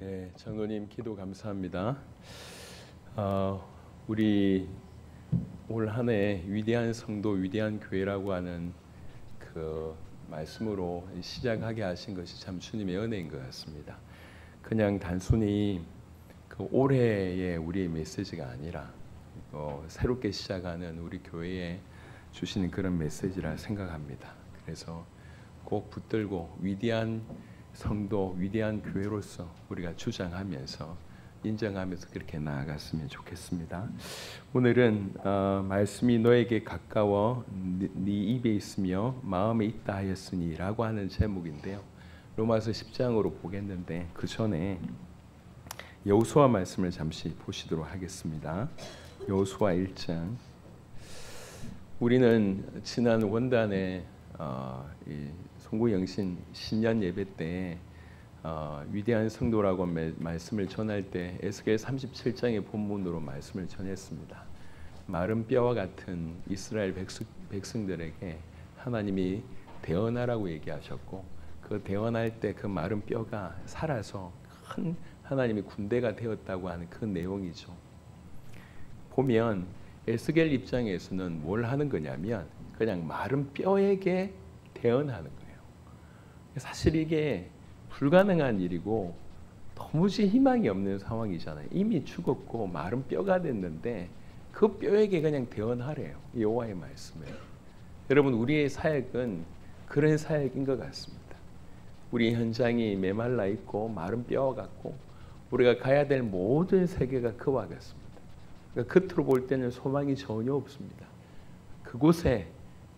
네, 장로님 기도 감사합니다. 우리 올 한 해 위대한 성도, 위대한 교회라고 하는 그 말씀으로 시작하게 하신 것이 참 주님의 은혜인 것 같습니다. 그냥 단순히 그 올해의 우리의 메시지가 아니라 새롭게 시작하는 우리 교회에 주시는 그런 메시지라 생각합니다. 그래서 꼭 붙들고 위대한 성도, 위대한 교회로서 우리가 주장하면서 인정하면서 그렇게 나아갔으면 좋겠습니다. 오늘은 말씀이 너에게 가까워 네 입에 있으며 마음에 있다 하였으니 라고 하는 제목인데요. 로마서 10장으로 보겠는데 그 전에 여호수아 말씀을 잠시 보시도록 하겠습니다. 여호수아 1장. 우리는 지난 원단에 송구영신 신년 예배 때 위대한 성도라고 말씀을 전할 때 에스겔 37장의 본문으로 말씀을 전했습니다. 마른 뼈와 같은 이스라엘 백성들에게 하나님이 대언하라고 얘기하셨고 그 대언할 때 그 마른 뼈가 살아서 큰 하나님의 군대가 되었다고 하는 그 내용이죠. 보면 에스겔 입장에서는 뭘 하는 거냐면 그냥 마른 뼈에게 대언하는 거예요. 사실 이게 불가능한 일이고 도무지 희망이 없는 상황이잖아요. 이미 죽었고 마른 뼈가 됐는데 그 뼈에게 그냥 대언하래요. 여호와의 말씀을. 여러분, 우리의 사역은 그런 사역인 것 같습니다. 우리 현장이 메말라 있고 마른 뼈와 같고 우리가 가야 될 모든 세계가 그와 같습니다. 그러니까 겉으로 볼 때는 소망이 전혀 없습니다. 그곳에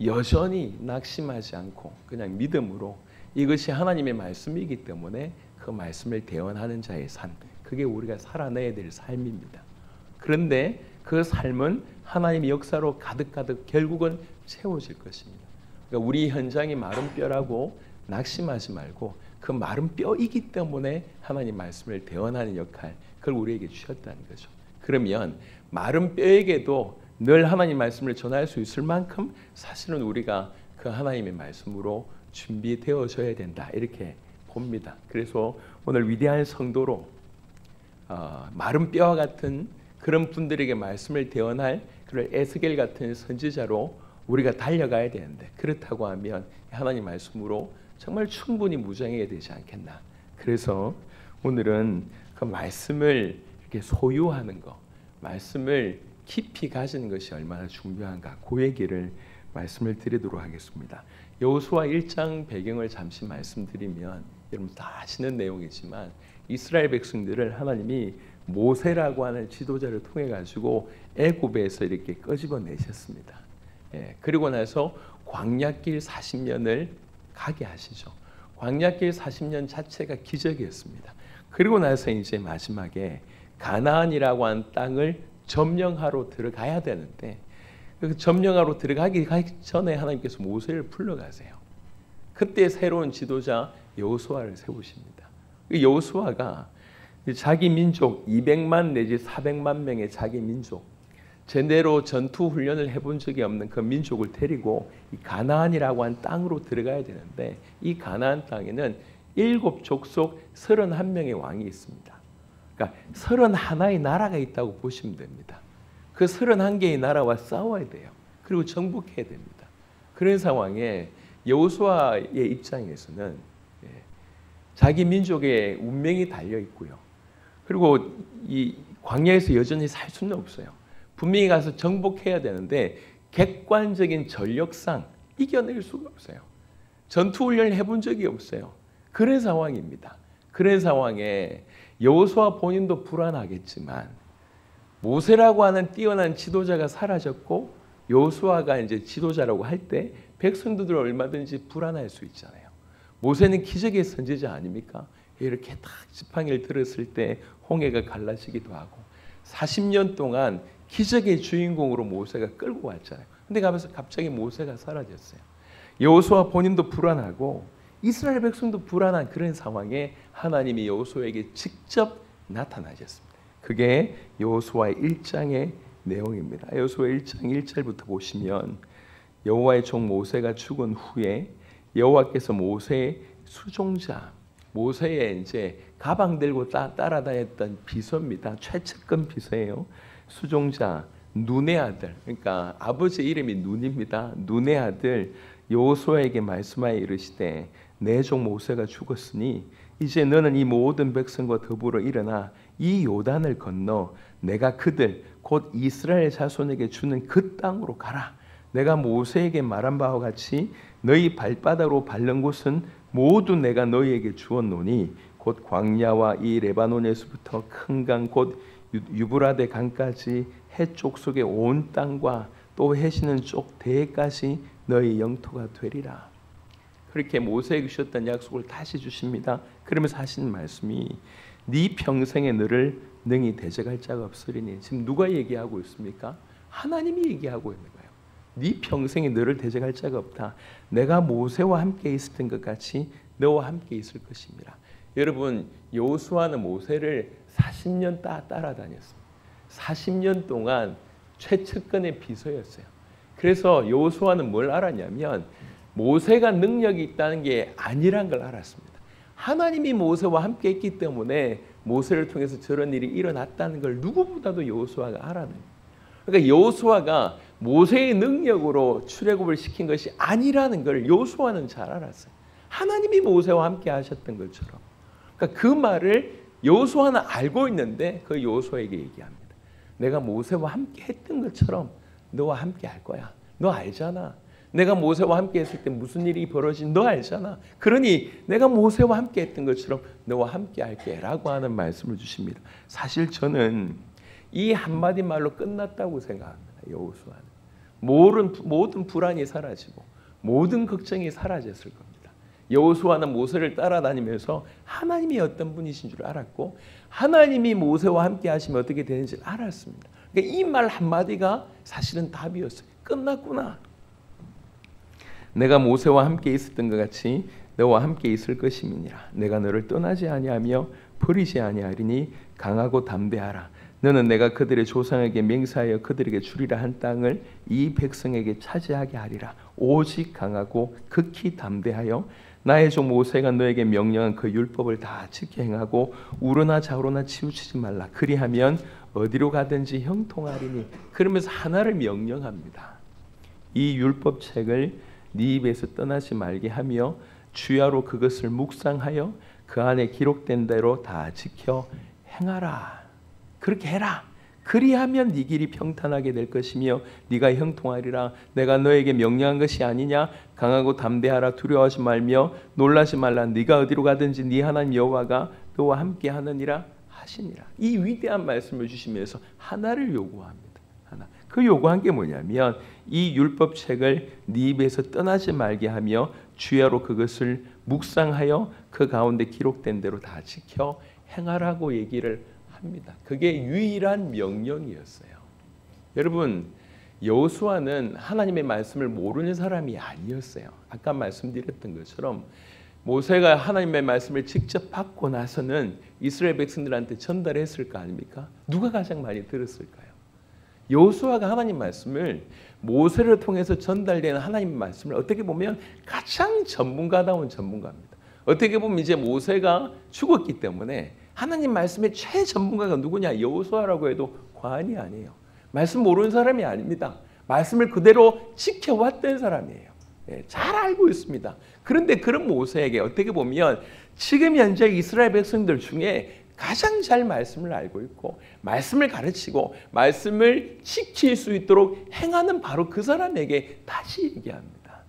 여전히 낙심하지 않고 그냥 믿음으로 이것이 하나님의 말씀이기 때문에 그 말씀을 대언하는 자의 삶, 그게 우리가 살아내야 될 삶입니다. 그런데 그 삶은 하나님의 역사로 가득가득 결국은 채워질 것입니다. 그러니까 우리 현장이 마른 뼈라고 낙심하지 말고 그 마른 뼈이기 때문에 하나님 말씀을 대언하는 역할, 그걸 우리에게 주셨다는 거죠. 그러면 마른 뼈에게도 늘 하나님 말씀을 전할 수 있을 만큼 사실은 우리가 그 하나님의 말씀으로 준비되어져야 된다, 이렇게 봅니다. 그래서 오늘 위대한 성도로 마른 뼈와 같은 그런 분들에게 말씀을 대언할 그런 에스겔 같은 선지자로 우리가 달려가야 되는데, 그렇다고 하면 하나님 말씀으로 정말 충분히 무장해야 되지 않겠나. 그래서 오늘은 그 말씀을 이렇게 소유하는 것, 말씀을 깊이 가지는 것이 얼마나 중요한가, 그 얘기를 말씀을 드리도록 하겠습니다. 여호수아 1장 배경을 잠시 말씀드리면 여러분 다 아시는 내용이지만 이스라엘 백성들을 하나님이 모세라고 하는 지도자를 통해 가지고 애굽에서 이렇게 끄집어내셨습니다. 그리고 나서 광야길 40년을 가게 하시죠. 광야길 40년 자체가 기적이었습니다. 그리고 나서 이제 마지막에 가나안이라고 하는 땅을 점령하러 들어가야 되는데 그 점령하러 들어가기 전에 하나님께서 모세를 불러가세요. 그때 새로운 지도자 여호수아를 세우십니다. 여호수아가 자기 민족 200만 내지 400만 명의 자기 민족, 제대로 전투 훈련을 해본 적이 없는 그 민족을 데리고 이 가나안이라고 한 땅으로 들어가야 되는데, 이 가나안 땅에는 7족속 31명의 왕이 있습니다. 그러니까 31의 나라가 있다고 보시면 됩니다. 그 31개의 나라와 싸워야 돼요. 그리고 정복해야 됩니다. 그런 상황에 여호수아의 입장에서는 자기 민족의 운명이 달려 있고요. 그리고 이 광야에서 여전히 살 수는 없어요. 분명히 가서 정복해야 되는데 객관적인 전력상 이겨낼 수가 없어요. 전투 훈련을 해본 적이 없어요. 그런 상황입니다. 그런 상황에 여호수아 본인도 불안하겠지만 모세라고 하는 뛰어난 지도자가 사라졌고 여호수아가 이제 지도자라고 할 때 백성들은 얼마든지 불안할 수 있잖아요. 모세는 기적의 선지자 아닙니까? 이렇게 딱 지팡이를 들었을 때 홍해가 갈라지기도 하고 40년 동안 기적의 주인공으로 모세가 끌고 왔잖아요. 근데 가면서 갑자기 모세가 사라졌어요. 여호수아 본인도 불안하고 이스라엘 백성도 불안한 그런 상황에 하나님이 여호수아에게 직접 나타나셨습니다. 그게 여호수아 1장의 내용입니다. 여호수아 1장 1절부터 보시면 여호와의 종 모세가 죽은 후에 여호와께서 모세의 수종자 모세의 이제 가방 들고 따라다녔던 비서입니다. 최측근 비서예요. 수종자 눈의 아들, 그러니까 아버지 이름이 눈입니다. 눈의 아들 여호수아에게 말씀하여 이르시되 내 종 모세가 죽었으니 이제 너는 이 모든 백성과 더불어 일어나 이 요단을 건너 내가 그들 곧 이스라엘 자손에게 주는 그 땅으로 가라. 내가 모세에게 말한 바와 같이 너희 발바닥으로 밟는 곳은 모두 내가 너희에게 주었노니 곧 광야와 이 레바논에서부터 큰 강 곧 유브라데 강까지 해쪽 속의 온 땅과 또 해시는 쪽 대까지 너희 영토가 되리라. 그렇게 모세에게 주셨던 약속을 다시 주십니다. 그러면서 하시는 말씀이 네 평생에 너를 능히 대적할 자가 없으리니. 지금 누가 얘기하고 있습니까? 하나님이 얘기하고 있는 거예요. 네 평생에 너를 대적할 자가 없다. 내가 모세와 함께 있었던 것 같이 너와 함께 있을 것입니다. 여러분, 여호수아는 모세를 40년 따라다녔습니다. 40년 동안 최측근의 비서였어요. 그래서 여호수아는 뭘 알았냐면 모세가 능력이 있다는 게 아니란 걸 알았습니다. 하나님이 모세와 함께 있기 때문에 모세를 통해서 저런 일이 일어났다는 걸 누구보다도 여호수아가 알아요. 그러니까 여호수아가 모세의 능력으로 출애굽을 시킨 것이 아니라는 걸 여호수아는 잘 알았어요. 하나님이 모세와 함께 하셨던 것처럼. 그러니까 그 말을 여호수아는 알고 있는데 그 여호수아에게 얘기합니다. 내가 모세와 함께 했던 것처럼 너와 함께 할 거야. 너 알잖아. 내가 모세와 함께 했을 때 무슨 일이 벌어진 너 알잖아. 그러니 내가 모세와 함께 했던 것처럼 너와 함께 할게 라고 하는 말씀을 주십니다. 사실 저는 이 한마디 말로 끝났다고 생각합니다. 여호수아는 모든 불안이 사라지고 모든 걱정이 사라졌을 겁니다. 여호수아는 모세를 따라다니면서 하나님이 어떤 분이신 줄 알았고 하나님이 모세와 함께 하시면 어떻게 되는지 알았습니다. 그러니까 이 말 한마디가 사실은 답이었어요. 끝났구나. 내가 모세와 함께 있었던 것 같이 너와 함께 있을 것임이니라. 내가 너를 떠나지 아니하며 버리지 아니하리니 강하고 담대하라. 너는 내가 그들의 조상에게 맹세하여 그들에게 주리라 한 땅을 이 백성에게 차지하게 하리라. 오직 강하고 극히 담대하여 나의 종 모세가 너에게 명령한 그 율법을 다 지켜 행하고 우러나 좌우로나 치우치지 말라. 그리하면 어디로 가든지 형통하리니. 그러면서 하나를 명령합니다. 이 율법책을 네 입에서 떠나지 말게 하며 주야로 그것을 묵상하여 그 안에 기록된 대로 다 지켜 행하라. 그렇게 해라. 그리하면 네 길이 평탄하게 될 것이며 네가 형통하리라. 내가 너에게 명령한 것이 아니냐. 강하고 담대하라. 두려워하지 말며 놀라지 말라. 네가 어디로 가든지 네 하나님 여호와가 너와 함께 하느니라 하시니라. 이 위대한 말씀을 주시면서 하나를 요구합니다. 하나. 그 요구한 게 뭐냐면 이 율법책을 네 입에서 떠나지 말게 하며 주야로 그것을 묵상하여 그 가운데 기록된 대로 다 지켜 행하라고 얘기를 합니다. 그게 유일한 명령이었어요. 여러분, 여호수아는 하나님의 말씀을 모르는 사람이 아니었어요. 아까 말씀드렸던 것처럼 모세가 하나님의 말씀을 직접 받고 나서는 이스라엘 백성들한테 전달했을 거 아닙니까? 누가 가장 많이 들었을까요? 여호수아가 하나님 말씀을 모세를 통해서 전달되는 하나님의 말씀을 어떻게 보면 가장 전문가다운 전문가입니다. 어떻게 보면 이제 모세가 죽었기 때문에 하나님 말씀의 최전문가가 누구냐? 여호수아라고 해도 과언이 아니에요. 말씀 모르는 사람이 아닙니다. 말씀을 그대로 지켜왔던 사람이에요. 잘 알고 있습니다. 그런데 그런 모세에게 어떻게 보면 지금 현재 이스라엘 백성들 중에 가장 잘 말씀을 알고 있고 말씀을 가르치고 말씀을 지킬 수 있도록 행하는 바로 그 사람에게 다시 얘기합니다.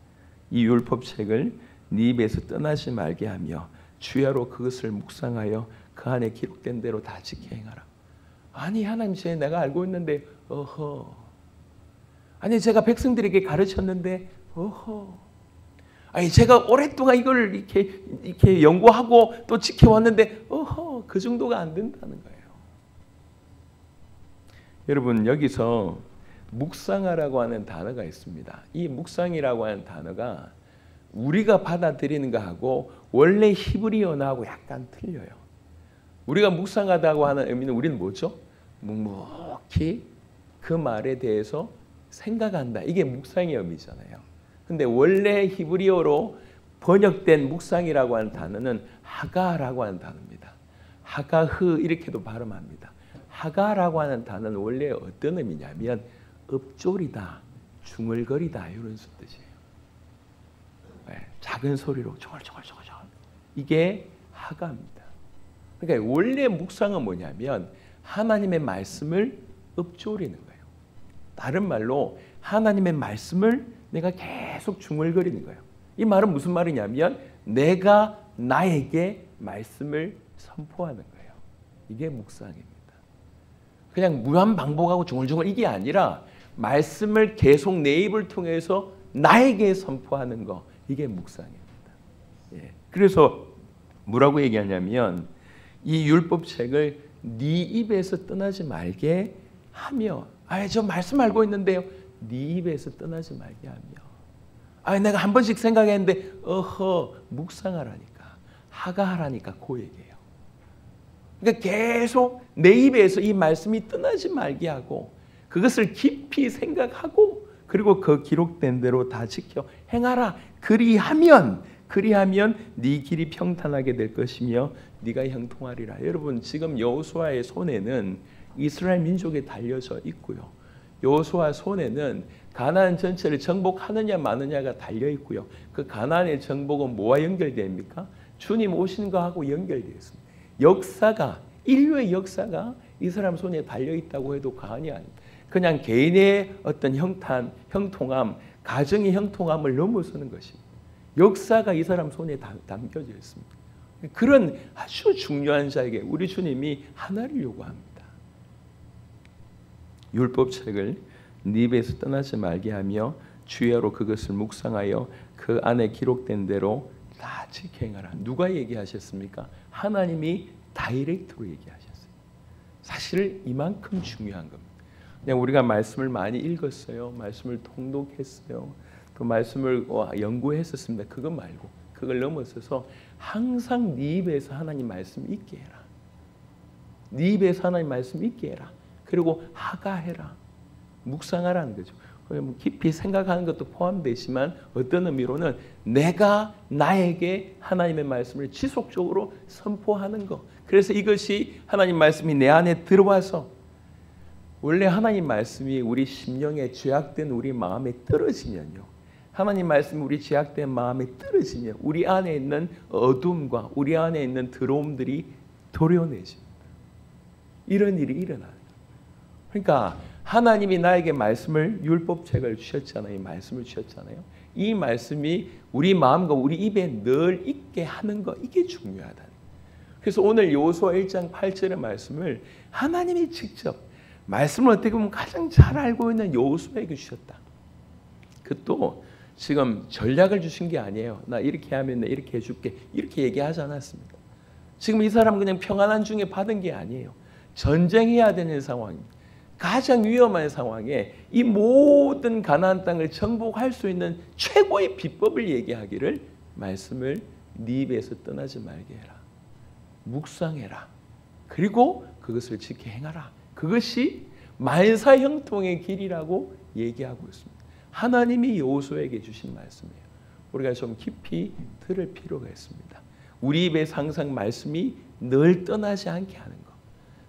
이 율법책을 네 입에서 떠나지 말게 하며 주야로 그것을 묵상하여 그 안에 기록된 대로 다 지켜 행하라. 아니 하나님 내가 알고 있는데 아니 제가 백성들에게 가르쳤는데 아니 제가 오랫동안 이걸 이렇게 연구하고 또 지켜왔는데 그 정도가 안 된다는 거예요. 여러분 여기서 묵상하라고 하는 단어가 있습니다. 이 묵상이라고 하는 단어가 우리가 받아들이는 것하고 원래 히브리어하고 약간 틀려요. 우리가 묵상하다고 하는 의미는 우리는 뭐죠? 묵묵히 그 말에 대해서 생각한다. 이게 묵상의 의미잖아요. 근데 원래 히브리어로 번역된 묵상이라고 하는 단어는 하가라고 하는 단어입니다. 하가흐 이렇게도 발음합니다. 하가라고 하는 단어는 원래 어떤 의미냐면 읊조리다, 중얼거리다 이런 뜻이에요. 작은 소리로 조글조글조글 이게 하가입니다. 그러니까 원래 묵상은 뭐냐면 하나님의 말씀을 읊조리는 거예요. 다른 말로 하나님의 말씀을 내가 계속 중얼거리는 거예요. 이 말은 무슨 말이냐면 내가 나에게 말씀을 선포하는 거예요. 이게 묵상입니다. 그냥 무한 반복하고 중얼중얼 이게 아니라 말씀을 계속 내 입을 통해서 나에게 선포하는 거 이게 묵상입니다. 그래서 뭐라고 얘기하냐면 이 율법책을 네 입에서 떠나지 말게 하며 저 말씀 알고 있는데요. 네 입에서 떠나지 말게 하며 내가 한 번씩 생각했는데 묵상하라니까 하가하라니까 그 얘기예요. 그러니까 계속 내 입에서 이 말씀이 떠나지 말게 하고 그것을 깊이 생각하고 그리고 그 기록된 대로 다 지켜 행하라. 그리하면 네 길이 평탄하게 될 것이며 네가 형통하리라. 여러분 지금 여호수아의 손에는 이스라엘 민족이 달려져 있고요. 여호수아 손에는 가나안 전체를 정복하느냐 마느냐가 달려 있고요. 그 가나안의 정복은 뭐와 연결됩니까? 주님 오신 거하고 연결되어 있습니다. 역사가 인류의 역사가 이 사람 손에 달려 있다고 해도 과언이 아닙니다. 그냥 개인의 어떤 형통함, 가정의 형통함을 넘어서는 것입니다. 역사가 이 사람 손에 담겨져 있습니다. 그런 아주 중요한 자에게 우리 주님이 하나를 요구합니다. 율법책을 네 입에서 떠나지 말게 하며 주야로 그것을 묵상하여 그 안에 기록된 대로 다 지켜 행하라. 누가 얘기하셨습니까? 하나님이 다이렉트로 얘기하셨어요. 사실 이만큼 중요한 겁니다. 그냥 우리가 말씀을 많이 읽었어요. 말씀을 통독했어요. 또 말씀을 연구했었습니다. 그거 말고 그걸 넘어서서 항상 네 입에서 하나님 말씀 있게 해라. 네 입에서 하나님 말씀 있게 해라. 그리고 하가해라. 묵상하라는 거죠. 깊이 생각하는 것도 포함되지만 어떤 의미로는 내가 나에게 하나님의 말씀을 지속적으로 선포하는 것. 그래서 이것이 하나님 말씀이 내 안에 들어와서 원래 하나님 말씀이 우리 심령에 죄악된 우리 마음에 떨어지면요. 하나님 말씀이 우리 죄악된 마음에 떨어지면 우리 안에 있는 어둠과 우리 안에 있는 더러움들이 도려내집니다. 이런 일이 일어나요. 그러니까 하나님이 나에게 말씀을 율법책을 주셨잖아요. 이 말씀을 주셨잖아요. 이 말씀이 우리 마음과 우리 입에 늘 있게 하는 것 이게 중요하다. 그래서 오늘 여호수아 1장 8절의 말씀을 하나님이 직접 말씀을 어떻게 보면 가장 잘 알고 있는 여호수아에게 주셨다. 그것도 지금 전략을 주신 게 아니에요. 나 이렇게 하면 나 이렇게 해줄게. 이렇게 얘기하지 않았습니다. 지금 이 사람은 그냥 평안한 중에 받은 게 아니에요. 전쟁해야 되는 상황입니다. 가장 위험한 상황에 이 모든 가나안 땅을 정복할 수 있는 최고의 비법을 얘기하기를 말씀을 네 입에서 떠나지 말게 해라. 묵상해라. 그리고 그것을 지켜 행하라. 그것이 만사형통의 길이라고 얘기하고 있습니다. 하나님이 여호수아에게 주신 말씀이에요. 우리가 좀 깊이 들을 필요가 있습니다. 우리 입에서 항상 말씀이 늘 떠나지 않게 하는 것.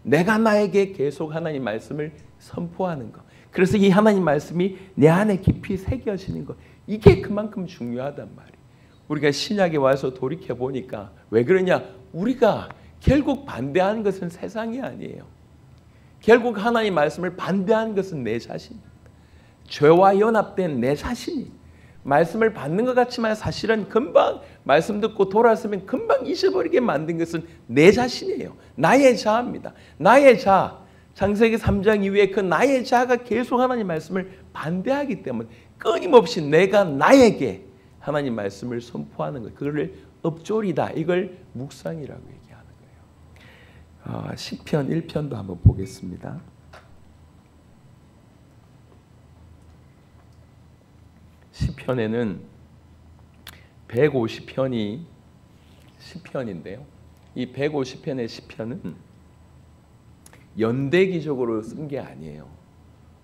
내가 나에게 계속 하나님 말씀을 선포하는 것. 그래서 이 하나님 말씀이 내 안에 깊이 새겨지는 것. 이게 그만큼 중요하단 말이에요. 우리가 신약에 와서 돌이켜 보니까 왜 그러냐? 우리가 결국 반대하는 것은 세상이 아니에요. 결국 하나님 말씀을 반대하는 것은 내 자신입니다. 죄와 연합된 내 자신이 말씀을 받는 것 같지만 사실은 금방 말씀 듣고 돌아서면 금방 잊어버리게 만든 것은 내 자신이에요. 나의 자아입니다. 나의 자아. 창세기 3장 이후에 그 나의 자아가 계속 하나님 말씀을 반대하기 때문에 끊임없이 내가 나에게 하나님 말씀을 선포하는 것. 그걸 읊조리다. 이걸 묵상이라고 얘기하는 거예요. 시편 1편도 한번 보겠습니다. 시편에는 150편이 시편인데요. 이 150편의 시편은 연대기적으로 쓴 게 아니에요.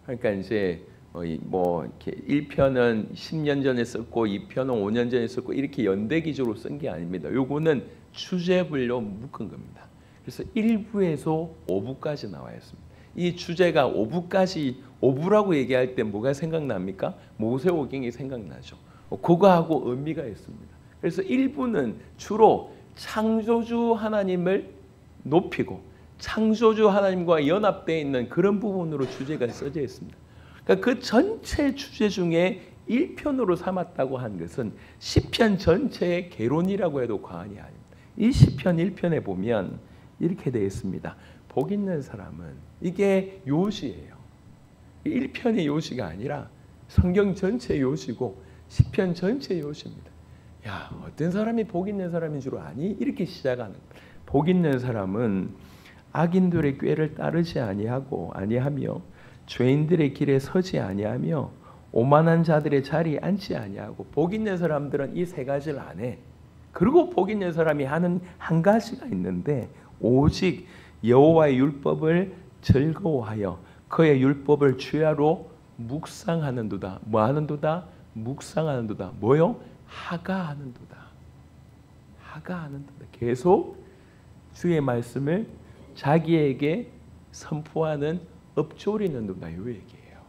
그러니까 이제 뭐 이렇게 1편은 10년 전에 썼고 2편은 5년 전에 썼고 이렇게 연대 기조로 쓴 게 아닙니다. 요거는 주제별로 묶은 겁니다. 그래서 1부에서 5부까지 나와 있습니다. 이 주제가 5부라고 얘기할 때 뭐가 생각납니까? 모세오경이 생각나죠. 그거하고 의미가 있습니다. 그래서 1부는 주로 창조주 하나님을 높이고 창조주 하나님과 연합되어 있는 그런 부분으로 주제가 써져 있습니다. 그러니까 그 전체 주제 중에 1편으로 삼았다고 한 것은 시편 전체의 개론이라고 해도 과언이 아닙니다. 이 시편 1편에 보면 이렇게 되어 있습니다. 복 있는 사람은, 이게 요시예요. 1편의 요시가 아니라 성경 전체 요시고 시편 전체 요시입니다. 야, 어떤 사람이 복 있는 사람인 줄 아니? 이렇게 시작하는 거예요. 복 있는 사람은 악인들의 꾀를 따르지 아니하며 죄인들의 길에 서지 아니하며 오만한 자들의 자리에 앉지 아니하고. 복 있는 사람들은 이 세 가지를 안 해. 그리고 복 있는 사람이 하는 한 가지가 있는데, 오직 여호와의 율법을 즐거워하여 그의 율법을 주야로 묵상하는도다. 뭐 하는도다? 묵상하는도다. 뭐요? 하가하는도다. 하가하는도다. 계속 주의 말씀을 자기에게 선포하는 읊조리는도다. 이 얘기예요.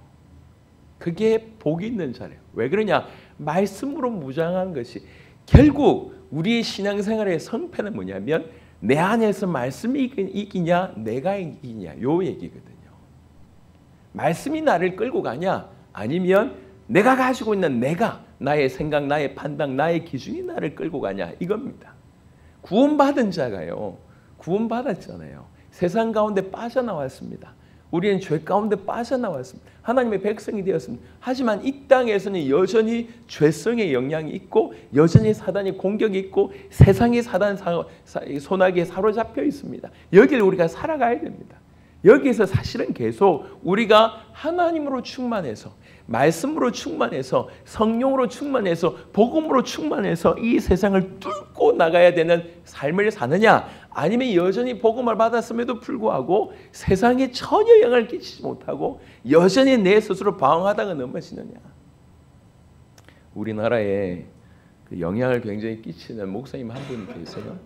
그게 복 있는 자래요. 왜 그러냐? 말씀으로 무장한 것이, 결국 우리의 신앙생활의 성패는 뭐냐면 내 안에서 말씀이 이기냐 내가 이기냐, 요 얘기거든요. 말씀이 나를 끌고 가냐, 아니면 내가 가지고 있는 나의 생각, 나의 판단, 나의 기준이 나를 끌고 가냐, 이겁니다. 구원받은 자가요, 구원받았잖아요. 세상 가운데 빠져나왔습니다. 우리는 죄 가운데 빠져나왔습니다. 하나님의 백성이 되었습니다. 하지만 이 땅에서는 여전히 죄성의 영향이 있고 여전히 사단의 공격이 있고 세상이 사단 소나기에 사로잡혀 있습니다. 여기를 우리가 살아가야 됩니다. 여기에서 사실은 계속 우리가 하나님으로 충만해서, 말씀으로 충만해서, 성령으로 충만해서, 복음으로 충만해서 이 세상을 뚫고 나가야 되는 삶을 사느냐, 아니면 여전히 복음을 받았음에도 불구하고 세상에 전혀 영향을 끼치지 못하고 여전히 내 스스로 방황하다가 넘어지느냐. 우리나라에 그 영향을 굉장히 끼치는 목사님 한 분이 계세요.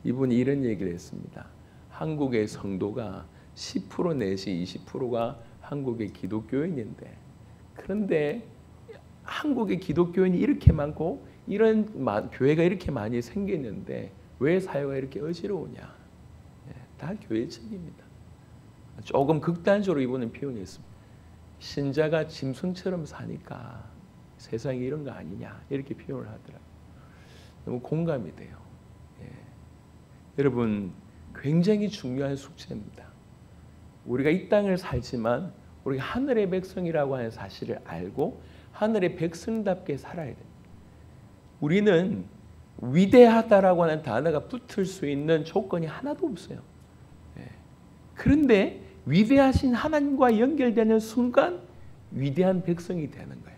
이분이 이런 얘기를 했습니다. 한국의 성도가 10% 내지 20%가 한국의 기독교인인데, 그런데 한국의 기독교인이 이렇게 많고 이런 교회가 이렇게 많이 생기는데 왜 사회가 이렇게 어지러우냐. 다 교회 책임입니다. 조금 극단적으로 이분은 표현했습니다. 신자가 짐승처럼 사니까 세상이 이런 거 아니냐, 이렇게 표현을 하더라고요. 너무 공감이 돼요. 여러분, 굉장히 중요한 숙제입니다. 우리가 이 땅을 살지만 우리가 하늘의 백성이라고 하는 사실을 알고 하늘의 백성답게 살아야 됩니다. 우리는 위대하다라고 하는 단어가 붙을 수 있는 조건이 하나도 없어요. 그런데 위대하신 하나님과 연결되는 순간 위대한 백성이 되는 거예요.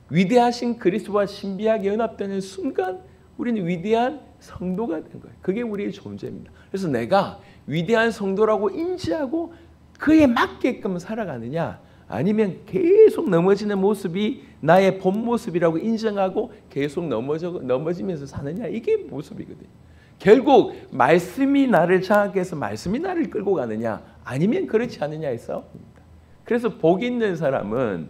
위대하신 그리스도와 신비하게 연합되는 순간 우리는 위대한 성도가 된 거예요. 그게 우리의 존재입니다. 그래서 내가 위대한 성도라고 인지하고 그에 맞게끔 살아가느냐, 아니면 계속 넘어지는 모습이 나의 본 모습이라고 인정하고 계속 넘어지면서 사느냐, 이게 모습이거든요. 결국 말씀이 나를 장악해서 말씀이 나를 끌고 가느냐, 아니면 그렇지 않느냐의 싸움입니다. 그래서 복 있는 사람은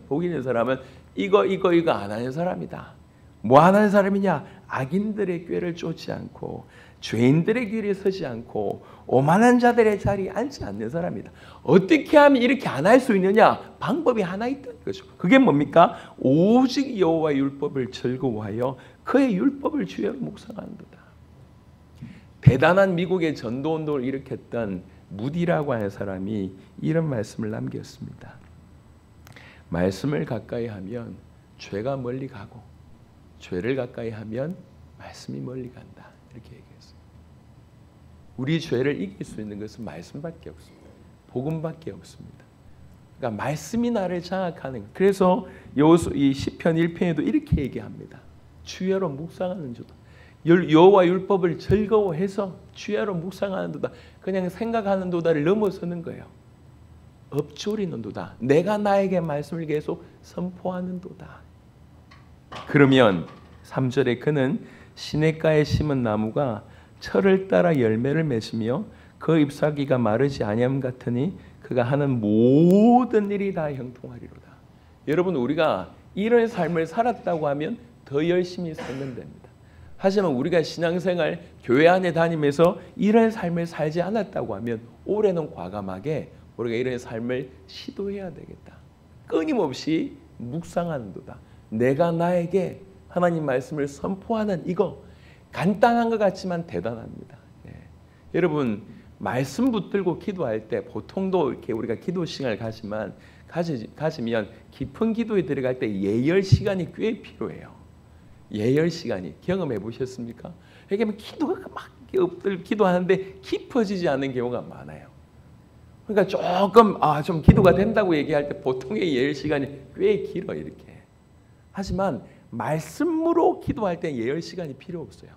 이거 안 하는 사람이다. 뭐 안 하는 사람이냐? 악인들의 꾀를 쫓지 않고 죄인들의 길에 서지 않고 오만한 자들의 자리에 앉지 않는 사람이다. 어떻게 하면 이렇게 안 할 수 있느냐? 방법이 하나 있다는 거죠. 그게 뭡니까? 오직 여호와의 율법을 즐거워하여 그의 율법을 주야로 묵상하는도다. 대단한 미국의 전도운동을 일으켰던 무디라고 하는 사람이 이런 말씀을 남겼습니다. 말씀을 가까이 하면 죄가 멀리 가고 죄를 가까이 하면 말씀이 멀리 간다. 이렇게 얘기했어요. 우리 죄를 이길 수 있는 것은 말씀밖에 없습니다. 복음밖에 없습니다. 그러니까 말씀이 나를 장악하는. 그래서 이 시편 1편에도 이렇게 얘기합니다. 주야로 묵상하는 자다. 여호와 율법을 즐거워해서 주야로 묵상하는 도다. 그냥 생각하는 도다를 넘어서는 거예요. 엎조리는도다. 내가 나에게 말씀을 계속 선포하는도다. 그러면 3절에 그는 시냇가에 심은 나무가 철을 따라 열매를 맺으며 그 잎사귀가 마르지 아니함 같으니 그가 하는 모든 일이 다 형통하리로다. 여러분, 우리가 이런 삶을 살았다고 하면 더 열심히 살면 됩니다. 하지만 우리가 신앙생활 교회 안에 다니면서 이런 삶을 살지 않았다고 하면 올해는 과감하게 우리가 이런 삶을 시도해야 되겠다. 끊임없이 묵상하는도다. 내가 나에게 하나님 말씀을 선포하는 이거 간단한 것 같지만 대단합니다. 예. 여러분, 말씀 붙들고 기도할 때 보통도 이렇게 우리가 기도 시간을 가지면 깊은 기도에 들어갈 때 예열 시간이 꽤 필요해요. 예열 시간이 경험해 보셨습니까? 이게 기도가 막 기도하는데 깊어지지 않는 경우가 많아요. 그러니까 조금 좀 기도가 된다고 얘기할 때 보통의 예열 시간이 꽤 길어 이렇게. 하지만 말씀으로 기도할 때 예열 시간이 필요 없어요.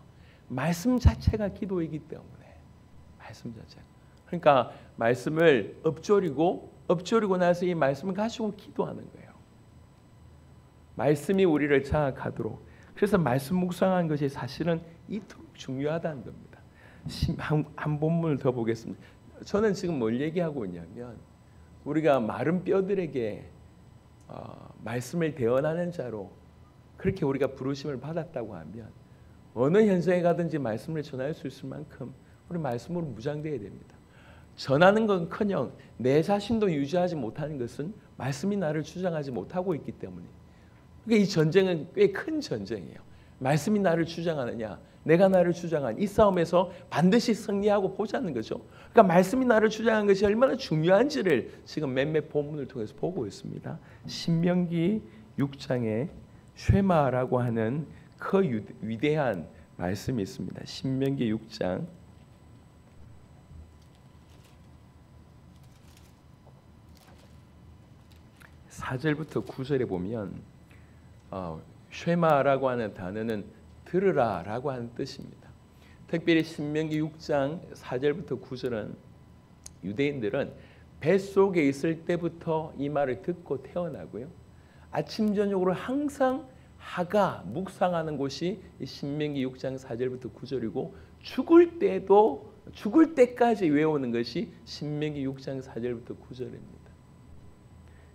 말씀 자체가 기도이기 때문에. 말씀 자체. 그러니까 말씀을 엎조리고 나서 이 말씀을 가지고 기도하는 거예요. 말씀이 우리를 장악하도록. 그래서 말씀 묵상하는 것이 사실은 이토록 중요하다는 겁니다. 한 본문을 더 보겠습니다. 저는 지금 뭘 얘기하고 있냐면 우리가 마른 뼈들에게 말씀을 대언하는 자로 그렇게 우리가 부르심을 받았다고 하면 어느 현장에 가든지 말씀을 전할 수 있을 만큼 우리 말씀으로 무장되어야 됩니다. 전하는 건커녕 내 자신도 유지하지 못하는 것은 말씀이 나를 주장하지 못하고 있기 때문에 이 전쟁은 꽤 큰 전쟁이에요. 말씀이 나를 주장하느냐 내가 나를 주장하는 이 싸움에서 반드시 승리하고 보자는 거죠. 그러니까 말씀이 나를 주장하는 것이 얼마나 중요한지를 지금 몇몇 본문을 통해서 보고 있습니다. 신명기 6장에 쉐마라고 하는 그 위대한 말씀이 있습니다. 신명기 6장 4절부터 9절에 보면 쉐마라고 하는 단어는 들으라라고 하는 뜻입니다. 특별히 신명기 6장 4절부터 9절은 유대인들은 뱃속에 있을 때부터 이 말을 듣고 태어나고요. 아침 저녁으로 항상 하가 묵상하는 곳이 신명기 6장 4절부터 9절이고 죽을 때까지 외우는 것이 신명기 6장 4절부터 9절입니다.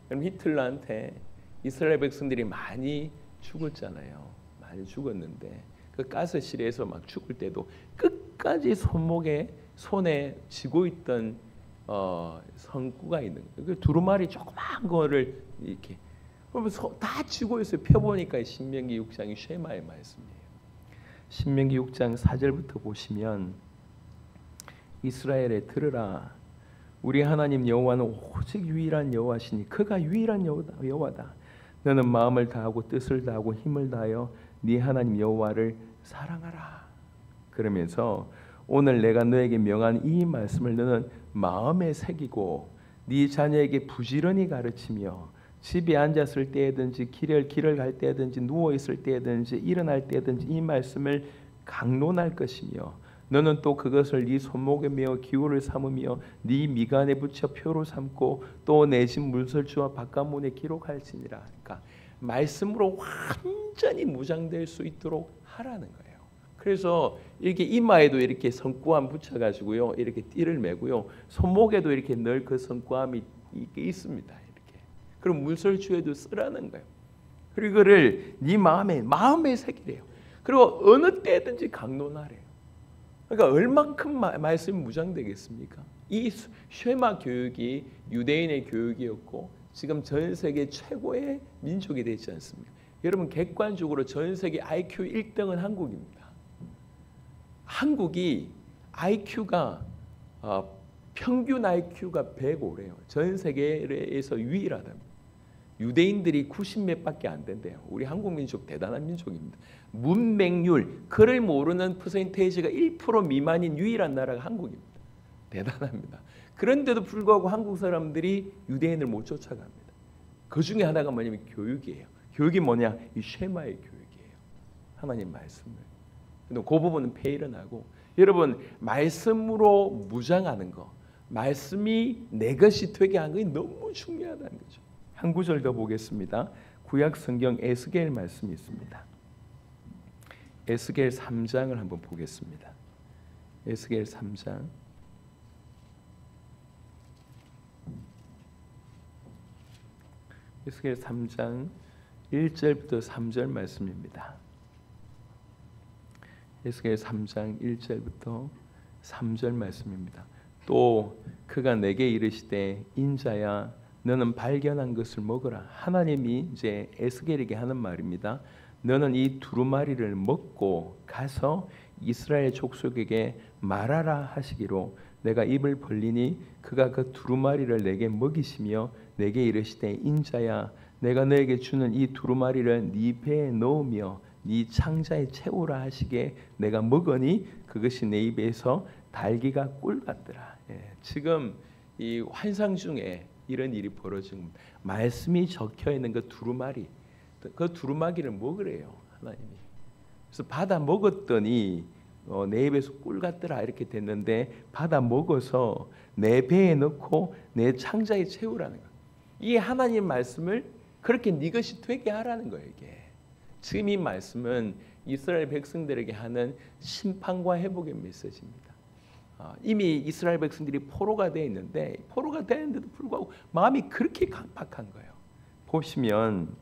그럼 히틀러한테 이스라엘 백성들이 많이 죽었잖아요. 많이 죽었는데 그 가스실에서 막 죽을 때도 끝까지 손에 쥐고 있던 성구가 있는 거예요. 그 두루마리 조그만 거를 이렇게 그러면 다 쥐고 있어요. 펴보니까 신명기 6장이 쉐마의 말씀이에요. 신명기 6장 4절부터 보시면 이스라엘에 들으라. 우리 하나님 여호와는 오직 유일한 여호와시니 그가 유일한 여호와다. 너는 마음을 다하고 뜻을 다하고 힘을 다하여 네 하나님 여호와를 사랑하라. 그러면서 오늘 내가 너에게 명한 이 말씀을 너는 마음에 새기고 네 자녀에게 부지런히 가르치며 집에 앉았을 때든지 길을 갈 때든지 누워 있을 때든지 일어날 때든지 이 말씀을 강론할 것이며 너는 또 그것을 네 손목에 메어 기호를 삼으며 네 미간에 붙여 표로 삼고 또 내 집 문설주와 바깥문에 기록할지니라. 그러니까 말씀으로 완전히 무장될 수 있도록 하라는 거예요. 그래서 이렇게 이마에도 이렇게 성구함 붙여가지고요, 이렇게 띠를 매고요, 손목에도 이렇게 늘 그 성구함이 있습니다. 이렇게. 그럼 문설주에도 쓰라는 거예요. 그리고 이거를 네 마음에 새기래요. 그리고 어느 때든지 강론하래요. 그러니까 얼만큼 말씀이 무장되겠습니까? 이 쉐마 교육이 유대인의 교육이었고 지금 전 세계 최고의 민족이 되지 않습니까? 여러분 객관적으로 전 세계 IQ 1등은 한국입니다. 한국이 IQ가 평균 IQ가 105래요. 전 세계에서 유일하답니다. 유대인들이 90몇 밖에 안 된대요. 우리 한국 민족 대단한 민족입니다. 문맹률, 글을 모르는 퍼센테이지가 1% 미만인 유일한 나라가 한국입니다. 대단합니다. 그런데도 불구하고 한국 사람들이 유대인을 못 쫓아갑니다. 그 중에 하나가 뭐냐면 교육이에요. 교육이 뭐냐? 이 쉐마의 교육이에요. 하나님 말씀을. 그 부분은 폐일은 하고 여러분 말씀으로 무장하는 거, 말씀이 내 것이 되게 한 것이 너무 중요하다는 거죠. 한 구절 더 보겠습니다. 구약 성경 에스겔 말씀이 있습니다. 에스겔 3장을 한번 보겠습니다. 에스겔 3장 에스겔 3장 1절부터 3절 말씀입니다. 에스겔 3장 1절부터 3절 말씀입니다. 또 그가 내게 이르시되 인자야 너는 발견한 것을 먹으라. 하나님이 이제 에스겔에게 하는 말입니다. 너는 이 두루마리를 먹고 가서 이스라엘 족속에게 말하라 하시기로 내가 입을 벌리니 그가 그 두루마리를 내게 먹이시며 내게 이르시되 인자야 내가 너에게 주는 이 두루마리를 네 배에 넣으며 네 창자에 채우라 하시게 내가 먹으니 그것이 내 입에서 달기가 꿀 같더라. 지금 이 환상 중에 이런 일이 벌어진 말씀이 적혀 있는 그 두루마리, 그 두루마기를 먹으래요 하나님이. 그래서 받아 먹었더니 내 입에서 꿀 같더라 이렇게 됐는데 받아 먹어서 내 배에 넣고 내 창자에 채우라는 거예요. 이 하나님 말씀을 그렇게 네 것이 되게 하라는 거예요. 이게 지금 이 말씀은 이스라엘 백성들에게 하는 심판과 회복의 메시지입니다. 이미 이스라엘 백성들이 포로가 되어 있는데 포로가 되는데도 불구하고 마음이 그렇게 강팍한 거예요. 보시면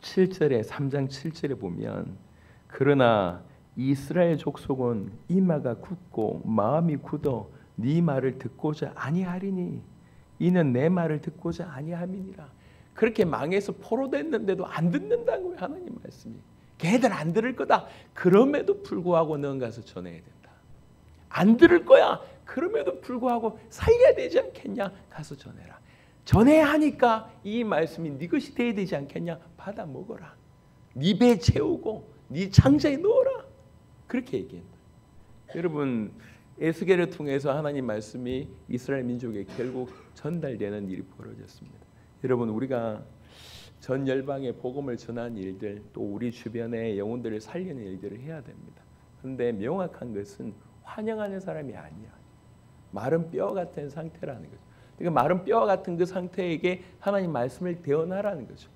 7절에 3장 7절에 보면 그러나 이스라엘 족속은 이마가 굳고 마음이 굳어 네 말을 듣고자 아니하리니 이는 내 말을 듣고자 아니함이니라. 그렇게 망해서 포로됐는데도 안 듣는다고요. 하나님 말씀이. 걔들 안 들을 거다. 그럼에도 불구하고 넌 가서 전해야 된다. 안 들을 거야. 그럼에도 불구하고 살려야 되지 않겠냐. 가서 전해라. 전해야 하니까 이 말씀이 네 것이 돼야 되지 않겠냐. 받아 먹어라. 네 배에 채우고 네 창자에 넣어라. 그렇게 얘기했다. 여러분 에스겔을 통해서 하나님 말씀이 이스라엘 민족에 결국 전달되는 일이 벌어졌습니다. 여러분 우리가 전 열방에 복음을 전하는 일들 또 우리 주변의 영혼들을 살리는 일들을 해야 됩니다. 그런데 명확한 것은 환영하는 사람이 아니야. 마른 뼈 같은 상태라는 거죠. 그러니까 마른 뼈 같은 그 상태에게 하나님 말씀을 대언하라는 거죠.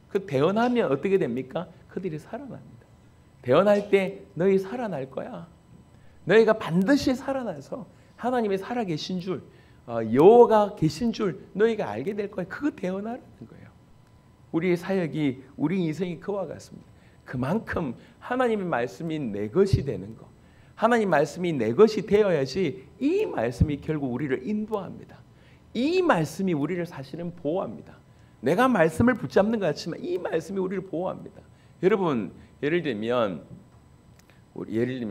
그 대언하면 어떻게 됩니까? 그들이 살아납니다. 대언할 때 너희 살아날 거야. 너희가 반드시 살아나서 하나님의 살아계신 줄 여호와가 계신 줄 너희가 알게 될 거야. 그거 대언하라는 거예요. 우리의 사역이 우리 인생이 그와 같습니다. 그만큼 하나님의 말씀이 내 것이 되는 거. 하나님 말씀이 내 것이 되어야지 이 말씀이 결국 우리를 인도합니다. 이 말씀이 우리를 사실은 보호합니다. 내가 말씀을 붙잡는 것 같지만 이 말씀이 우리를 보호합니다. 여러분 예를 들면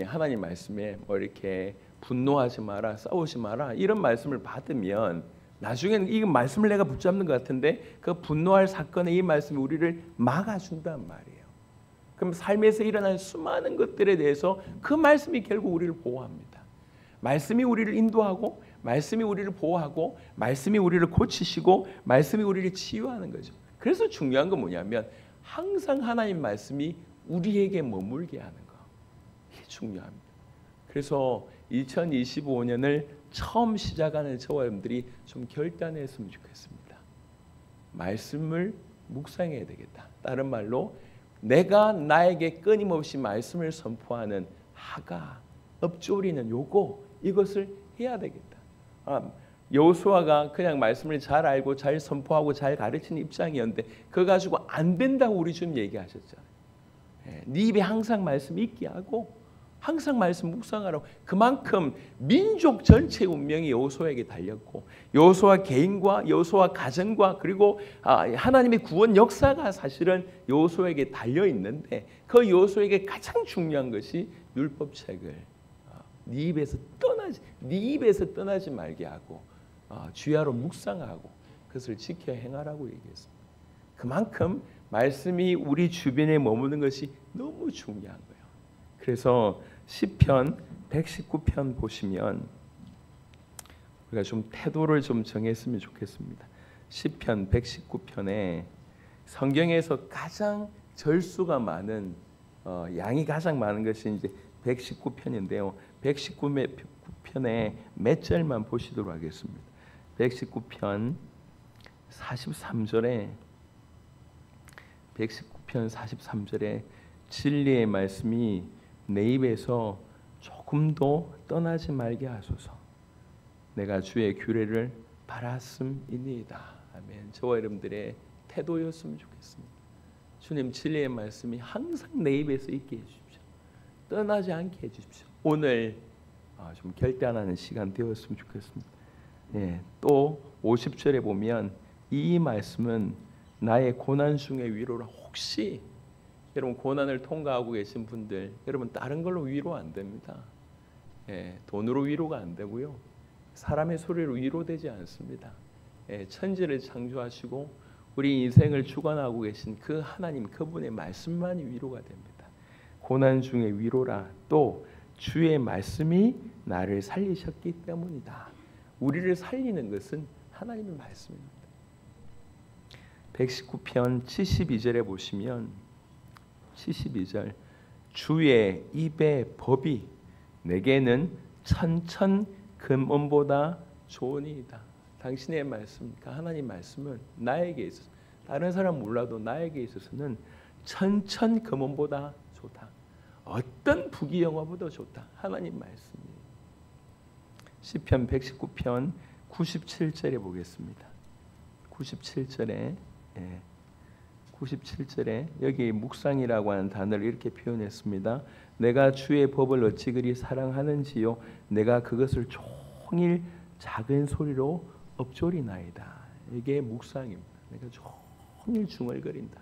하나님 말씀에 뭐 이렇게 분노하지 마라, 싸우지 마라 이런 말씀을 받으면 나중에는 이 말씀을 내가 붙잡는 것 같은데 그 분노할 사건에 이 말씀이 우리를 막아준단 말이에요. 그럼 삶에서 일어나는 수많은 것들에 대해서 그 말씀이 결국 우리를 보호합니다. 말씀이 우리를 인도하고 말씀이 우리를 보호하고 말씀이 우리를 고치시고 말씀이 우리를 치유하는 거죠. 그래서 중요한 건 뭐냐면 항상 하나님 말씀이 우리에게 머물게 하는 거. 이게 중요합니다. 그래서 2025년을 처음 시작하는 저와 여러분들이 좀 결단했으면 좋겠습니다. 말씀을 묵상해야 되겠다. 다른 말로 내가 나에게 끊임없이 말씀을 선포하는 하가, 엎조리는 요거 이것을 해야 되겠다. 여호수아가 그냥 말씀을 잘 알고 잘 선포하고 잘 가르치는 입장이었는데 그거 가지고 안 된다고 우리 주님 얘기하셨잖아요. 네 입에 항상 말씀이 있게 하고 항상 말씀 묵상하라고. 그만큼 민족 전체의 운명이 여호수아에게 달렸고 여호수아 개인과 여호수아 가정과 그리고 하나님의 구원 역사가 사실은 여호수아에게 달려 있는데 그 여호수아에게 가장 중요한 것이 율법책을 네 입에서 떠나지 말게 하고 주야로 묵상하고 그것을 지켜 행하라고 얘기했습니다. 그만큼 말씀이 우리 주변에 머무는 것이 너무 중요한 거예요. 그래서 시편 119편 보시면 우리가 좀 태도를 좀 정했으면 좋겠습니다. 시편 119편에 성경에서 가장 절수가 많은 양이 가장 많은 것이 이제 119편인데요. 119 119편의 몇 절만 보시도록 하겠습니다. 119편 43절에 119편 43절에 진리의 말씀이 내 입에서 조금도 떠나지 말게 하소서. 내가 주의 규례를 바랐음이니이다. 아멘. 저와 여러분들의 태도였으면 좋겠습니다. 주님 진리의 말씀이 항상 내 입에서 있게 해주십시오. 떠나지 않게 해주십시오. 오늘 좀 결단하는 시간 되었으면 좋겠습니다. 또 50절에 보면 이 말씀은 나의 고난 중의 위로라. 혹시 여러분 고난을 통과하고 계신 분들, 여러분 다른 걸로 위로 안 됩니다. 돈으로 위로가 안 되고요. 사람의 소리로 위로되지 않습니다. 천지를 창조하시고 우리 인생을 주관하고 계신 그 하나님, 그분의 말씀만이 위로가 됩니다. 고난 중의 위로라. 또 주의 말씀이 나를 살리셨기 때문이다. 우리를 살리는 것은 하나님의 말씀입니다. 119편 72절에 보시면 72절 주의 입의 법이 내게는 천천 금원보다 좋으니이다. 당신의 말씀, 하나님 말씀은 나에게 있어서, 다른 사람 몰라도 나에게 있어서는 천천 금원보다 좋다. 어떤 부귀영화보다 좋다. 하나님 말씀이. 시편 119편 97절에 보겠습니다. 97절에 여기 묵상이라고 하는 단어를 이렇게 표현했습니다. 내가 주의 법을 어찌 그리 사랑하는지요. 내가 그것을 종일 작은 소리로 엎조리나이다. 이게 묵상입니다. 내가 종일 중얼거린다.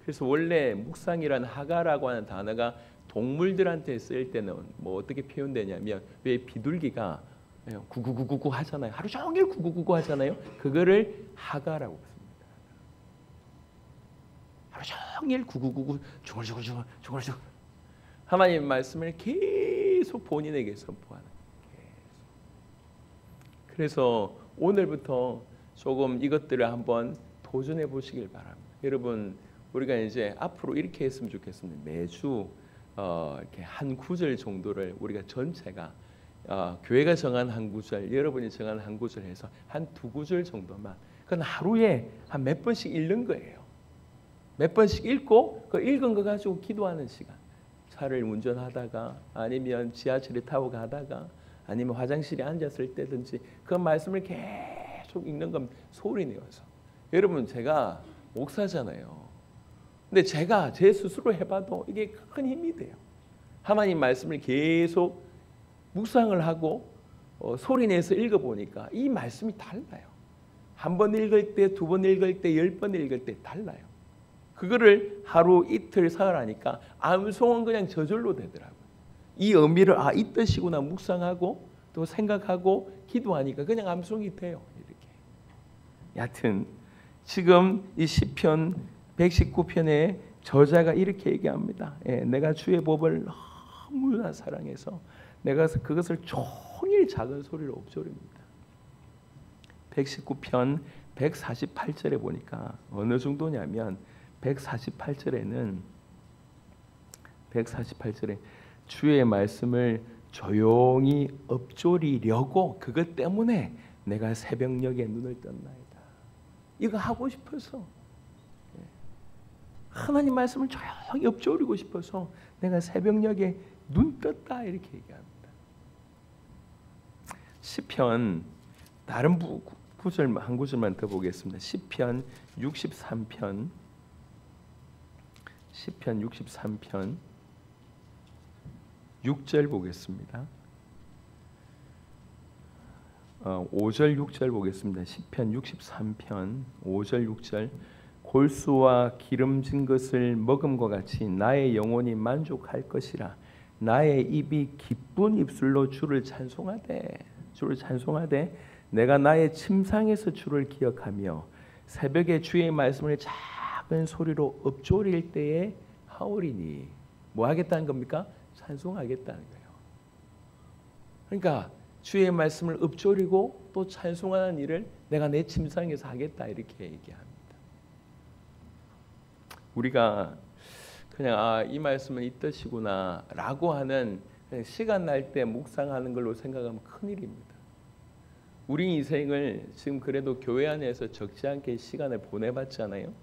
그래서 원래 묵상이란 하가라고 하는 단어가 동물들한테 쓸 때는 뭐 어떻게 표현되냐면, 왜 비둘기가 구구구구구 하잖아요. 하루 종일 구구구구 하잖아요. 그거를 하가라고 씁니다. 하루 종일 구구구구 중얼중얼 하나님 말씀을 계속 본인에게 선포하는. 그래서 오늘부터 조금 이것들을 한번 도전해 보시길 바랍니다. 여러분, 우리가 이제 앞으로 이렇게 했으면 좋겠습니다. 매주 이렇게 한 구절 정도를 우리가 전체가 교회가 정한 한 구절, 여러분이 정한 한 구절 해서 한 두 구절 정도만, 그건 하루에 한 몇 번씩 읽는 거예요. 몇 번씩 읽고 그 읽은 거 가지고 기도하는 시간. 차를 운전하다가, 아니면 지하철에 타고 가다가, 아니면 화장실에 앉았을 때든지 그 말씀을 계속 읽는 건 소리 내어서. 여러분, 제가 목사잖아요. 근데 제가 제 스스로 해봐도 이게 큰 힘이 돼요. 하나님 말씀을 계속 묵상을 하고 소리 내서 읽어보니까 이 말씀이 달라요. 한 번 읽을 때, 두 번 읽을 때, 10번 읽을 때 달라요. 그거를 하루, 이틀, 사흘 하니까 암송은 그냥 저절로 되더라고요. 이 의미를 이 뜻이구나 묵상하고 또 생각하고 기도하니까 그냥 암송이 돼요. 이렇게. 여하튼 지금 이 시편 119편의 저자가 이렇게 얘기합니다. 내가 주의 법을 너무나 사랑해서 내가 그것을 종일 작은 소리로 엎조립니다. 119편 148절에 보니까 어느 정도냐면 148절에 주의 말씀을 조용히 엎조리려고 그것 때문에 내가 새벽녘에 눈을 떴나이다. 이거 하고 싶어서, 하나님 말씀을 조용히 엎조리고 싶어서 내가 새벽녘에 눈 떴다, 이렇게 얘기합니다. 시편 다른 구절 한 구절만 더 보겠습니다. 시편 63편 6절 보겠습니다. 5절 6절 보겠습니다. 시편 63편 5절 6절 골수와 기름진 것을 먹음과 같이 나의 영혼이 만족할 것이라. 나의 입이 기쁜 입술로 주를 찬송하되 내가 나의 침상에서 주를 기억하며 새벽에 주의 말씀을 작은 소리로 엎조릴 때에 하오리니. 뭐 하겠다는 겁니까? 찬송하겠다는 거예요. 그러니까 주의 말씀을 엎조리고 또 찬송하는 일을 내가 내 침상에서 하겠다, 이렇게 얘기합니다. 우리가 그냥 이 말씀은 이 뜻이구나 라고 하는 시간 날 때 묵상하는 걸로 생각하면 큰일입니다. 우리 인생을 지금 그래도 교회 안에서 적지 않게 시간을 보내봤잖아요.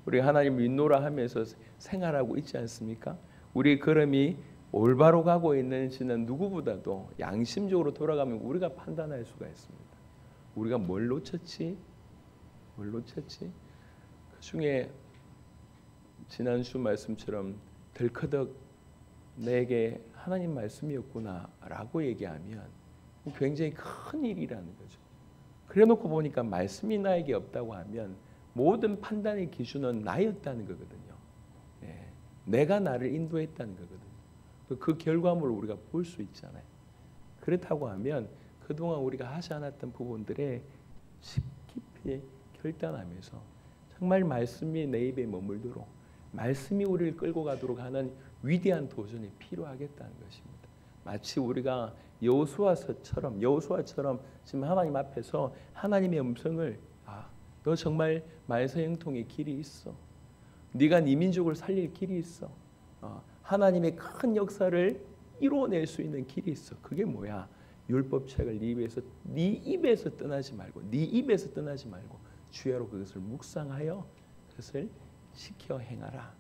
우리 하나님 믿노라 하면서 생활하고 있지 않습니까? 우리 걸음이 올바로 가고 있는지는 누구보다도 양심적으로 돌아가면 우리가 판단할 수가 있습니다. 우리가 뭘 놓쳤지? 뭘 놓쳤지? 그 중에 지난주 말씀처럼 덜커덕 내게 하나님 말씀이었구나 라고 얘기하면 굉장히 큰 일이라는 거죠. 그래 놓고 보니까 말씀이 나에게 없다고 하면 모든 판단의 기준은 나였다는 거거든요. 예, 내가 나를 인도했다는 거거든요. 그 결과물을 우리가 볼 수 있잖아요. 그렇다고 하면 그동안 우리가 하지 않았던 부분들에 깊이 결단하면서 정말 말씀이 내 입에 머물도록 말씀이 우리를 끌고 가도록 하는 위대한 도전이 필요하겠다는 것입니다. 마치 우리가 여호수아처럼 지금 하나님 앞에서 하나님의 음성을 너 정말 만세형통의 길이 있어. 네가 네 민족을 살릴 길이 있어. 하나님의 큰 역사를 이루어낼 수 있는 길이 있어. 그게 뭐야? 율법책을 네 입에서 떠나지 말고 주야로 그것을 묵상하여 그것을 지켜 행하라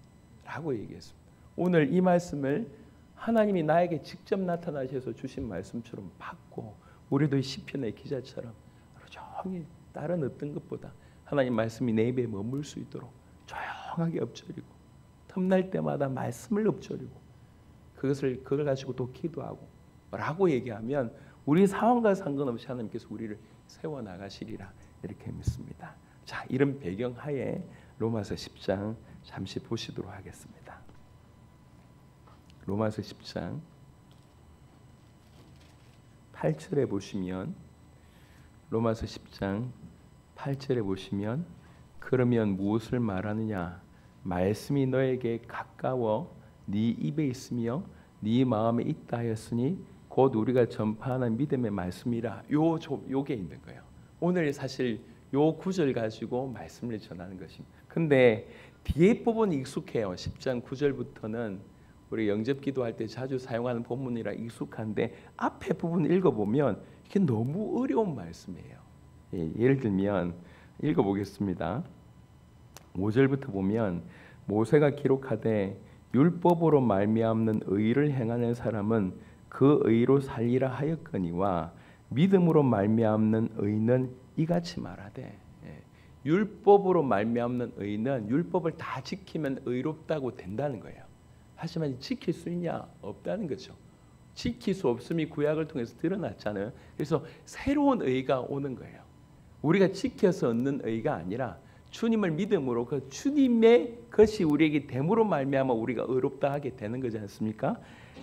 라고 얘기했습니다. 오늘 이 말씀을 하나님이 나에게 직접 나타나셔서 주신 말씀처럼 받고 우리도 이 시편의 기자처럼 하루 종일 다른 어떤 것보다 하나님 말씀이 내 입에 머물 수 있도록 조용하게 엎드리고 틈날 때마다 말씀을 엎드리고 그걸 가지고 또 기도하고 라고 얘기하면 우리 상황과 상관없이 하나님께서 우리를 세워나가시리라 이렇게 믿습니다. 자, 이런 배경 하에 로마서 10장 잠시 보시도록 하겠습니다. 로마서 10장 8절에 보시면 로마서 10장 8절에 보시면 그러면 무엇을 말하느냐 말씀이 너에게 가까워 네 입에 있으며 네 마음에 있다 하였으니 곧 우리가 전파하는 믿음의 말씀이라. 요게 있는 거예요. 오늘 사실 요 구절 가지고 말씀을 전하는 것입니다. 근데 뒤에 부분이 익숙해요. 10장 9절부터는 우리 영접 기도할 때 자주 사용하는 본문이라 익숙한데 앞에 부분 읽어보면 이게 너무 어려운 말씀이에요. 예를 들면 읽어보겠습니다. 5절부터 보면 모세가 기록하되 율법으로 말미암는 의를 행하는 사람은 그 의로 살리라 하였거니와 믿음으로 말미암는 의는 이같이 말하되. 율법으로 말미암는 의는 율법을 다 지키면 의롭다고 된다는 거예요. 하지만 지킬 수 있냐? 없다는 거죠. 지킬 수 없음이 구약을 통해서 드러났잖아요. 그래서 새로운 의가 오는 거예요. 우리가 지켜서 얻는 의가 아니라 주님을 믿음으로 그 주님의 것이 우리에게 됨으로 말미암아 우리가 의롭다 하게 되는 거지 않습니까?